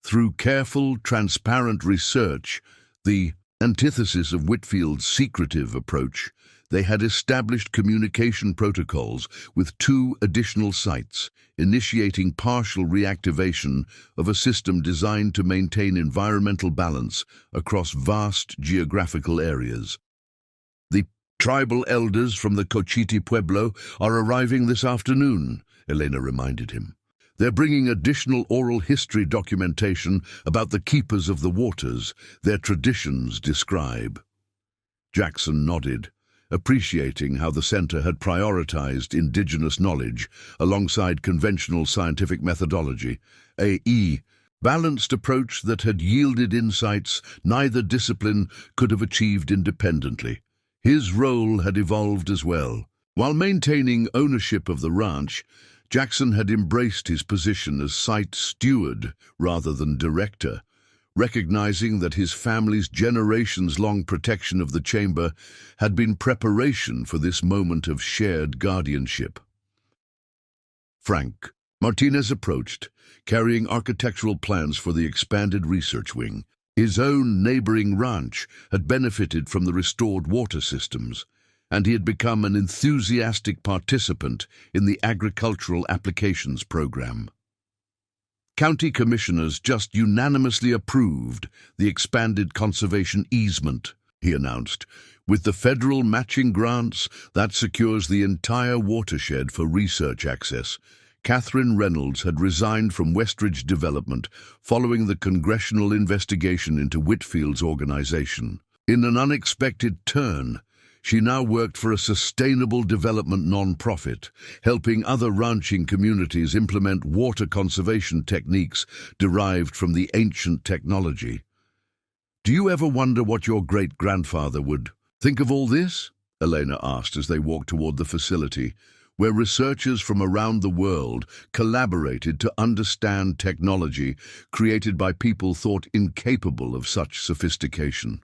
[SPEAKER 1] Through careful, transparent research, the antithesis of Whitfield's secretive approach, they had established communication protocols with 2 additional sites, initiating partial reactivation of a system designed to maintain environmental balance across vast geographical areas. The tribal elders from the Cochiti Pueblo are arriving this afternoon, Elena reminded him. They're bringing additional oral history documentation about the keepers of the waters their traditions describe. Jackson nodded, appreciating how the center had prioritized indigenous knowledge alongside conventional scientific methodology, a balanced approach that had yielded insights neither discipline could have achieved independently. His role had evolved as well. While maintaining ownership of the ranch, Jackson had embraced his position as site steward rather than director, recognizing that his family's generations-long protection of the chamber had been preparation for this moment of shared guardianship. Frank Martinez approached, carrying architectural plans for the expanded research wing. His own neighboring ranch had benefited from the restored water systems, and he had become an enthusiastic participant in the agricultural applications program. County commissioners just unanimously approved the expanded conservation easement, he announced, with the federal matching grants that secures the entire watershed for research access. Catherine Reynolds had resigned from Westridge Development following the congressional investigation into Whitfield's organization. In an unexpected turn, she now worked for a sustainable development non-profit, helping other ranching communities implement water conservation techniques derived from the ancient technology. "Do you ever wonder what your great-grandfather would think of all this?" Elena asked as they walked toward the facility, where researchers from around the world collaborated to understand technology created by people thought incapable of such sophistication.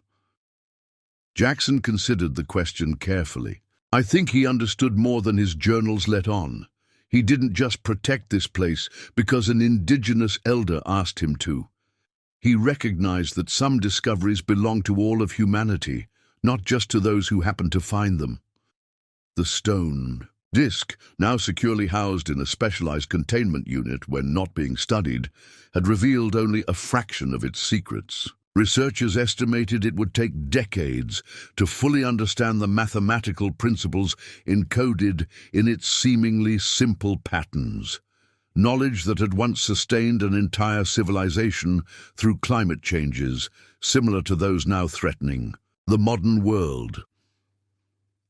[SPEAKER 1] Jackson considered the question carefully. I think he understood more than his journals let on. He didn't just protect this place because an indigenous elder asked him to. He recognized that some discoveries belong to all of humanity, not just to those who happen to find them. The stone disc, now securely housed in a specialized containment unit when not being studied, had revealed only a fraction of its secrets. Researchers estimated it would take decades to fully understand the mathematical principles encoded in its seemingly simple patterns. Knowledge that had once sustained an entire civilization through climate changes, similar to those now threatening the modern world.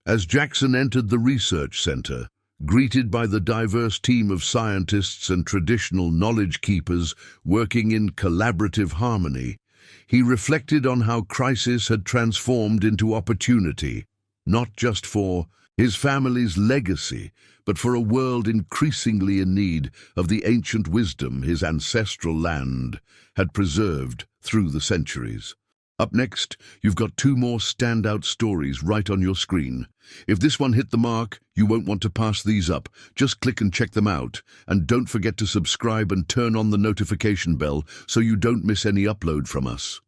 [SPEAKER 1] As Jackson entered the research center, greeted by the diverse team of scientists and traditional knowledge keepers working in collaborative harmony, he reflected on how crisis had transformed into opportunity, not just for his family's legacy, but for a world increasingly in need of the ancient wisdom his ancestral land had preserved through the centuries. Up next, you've got 2 more standout stories right on your screen. If this one hit the mark, you won't want to pass these up. Just click and check them out. And don't forget to subscribe and turn on the notification bell so you don't miss any upload from us.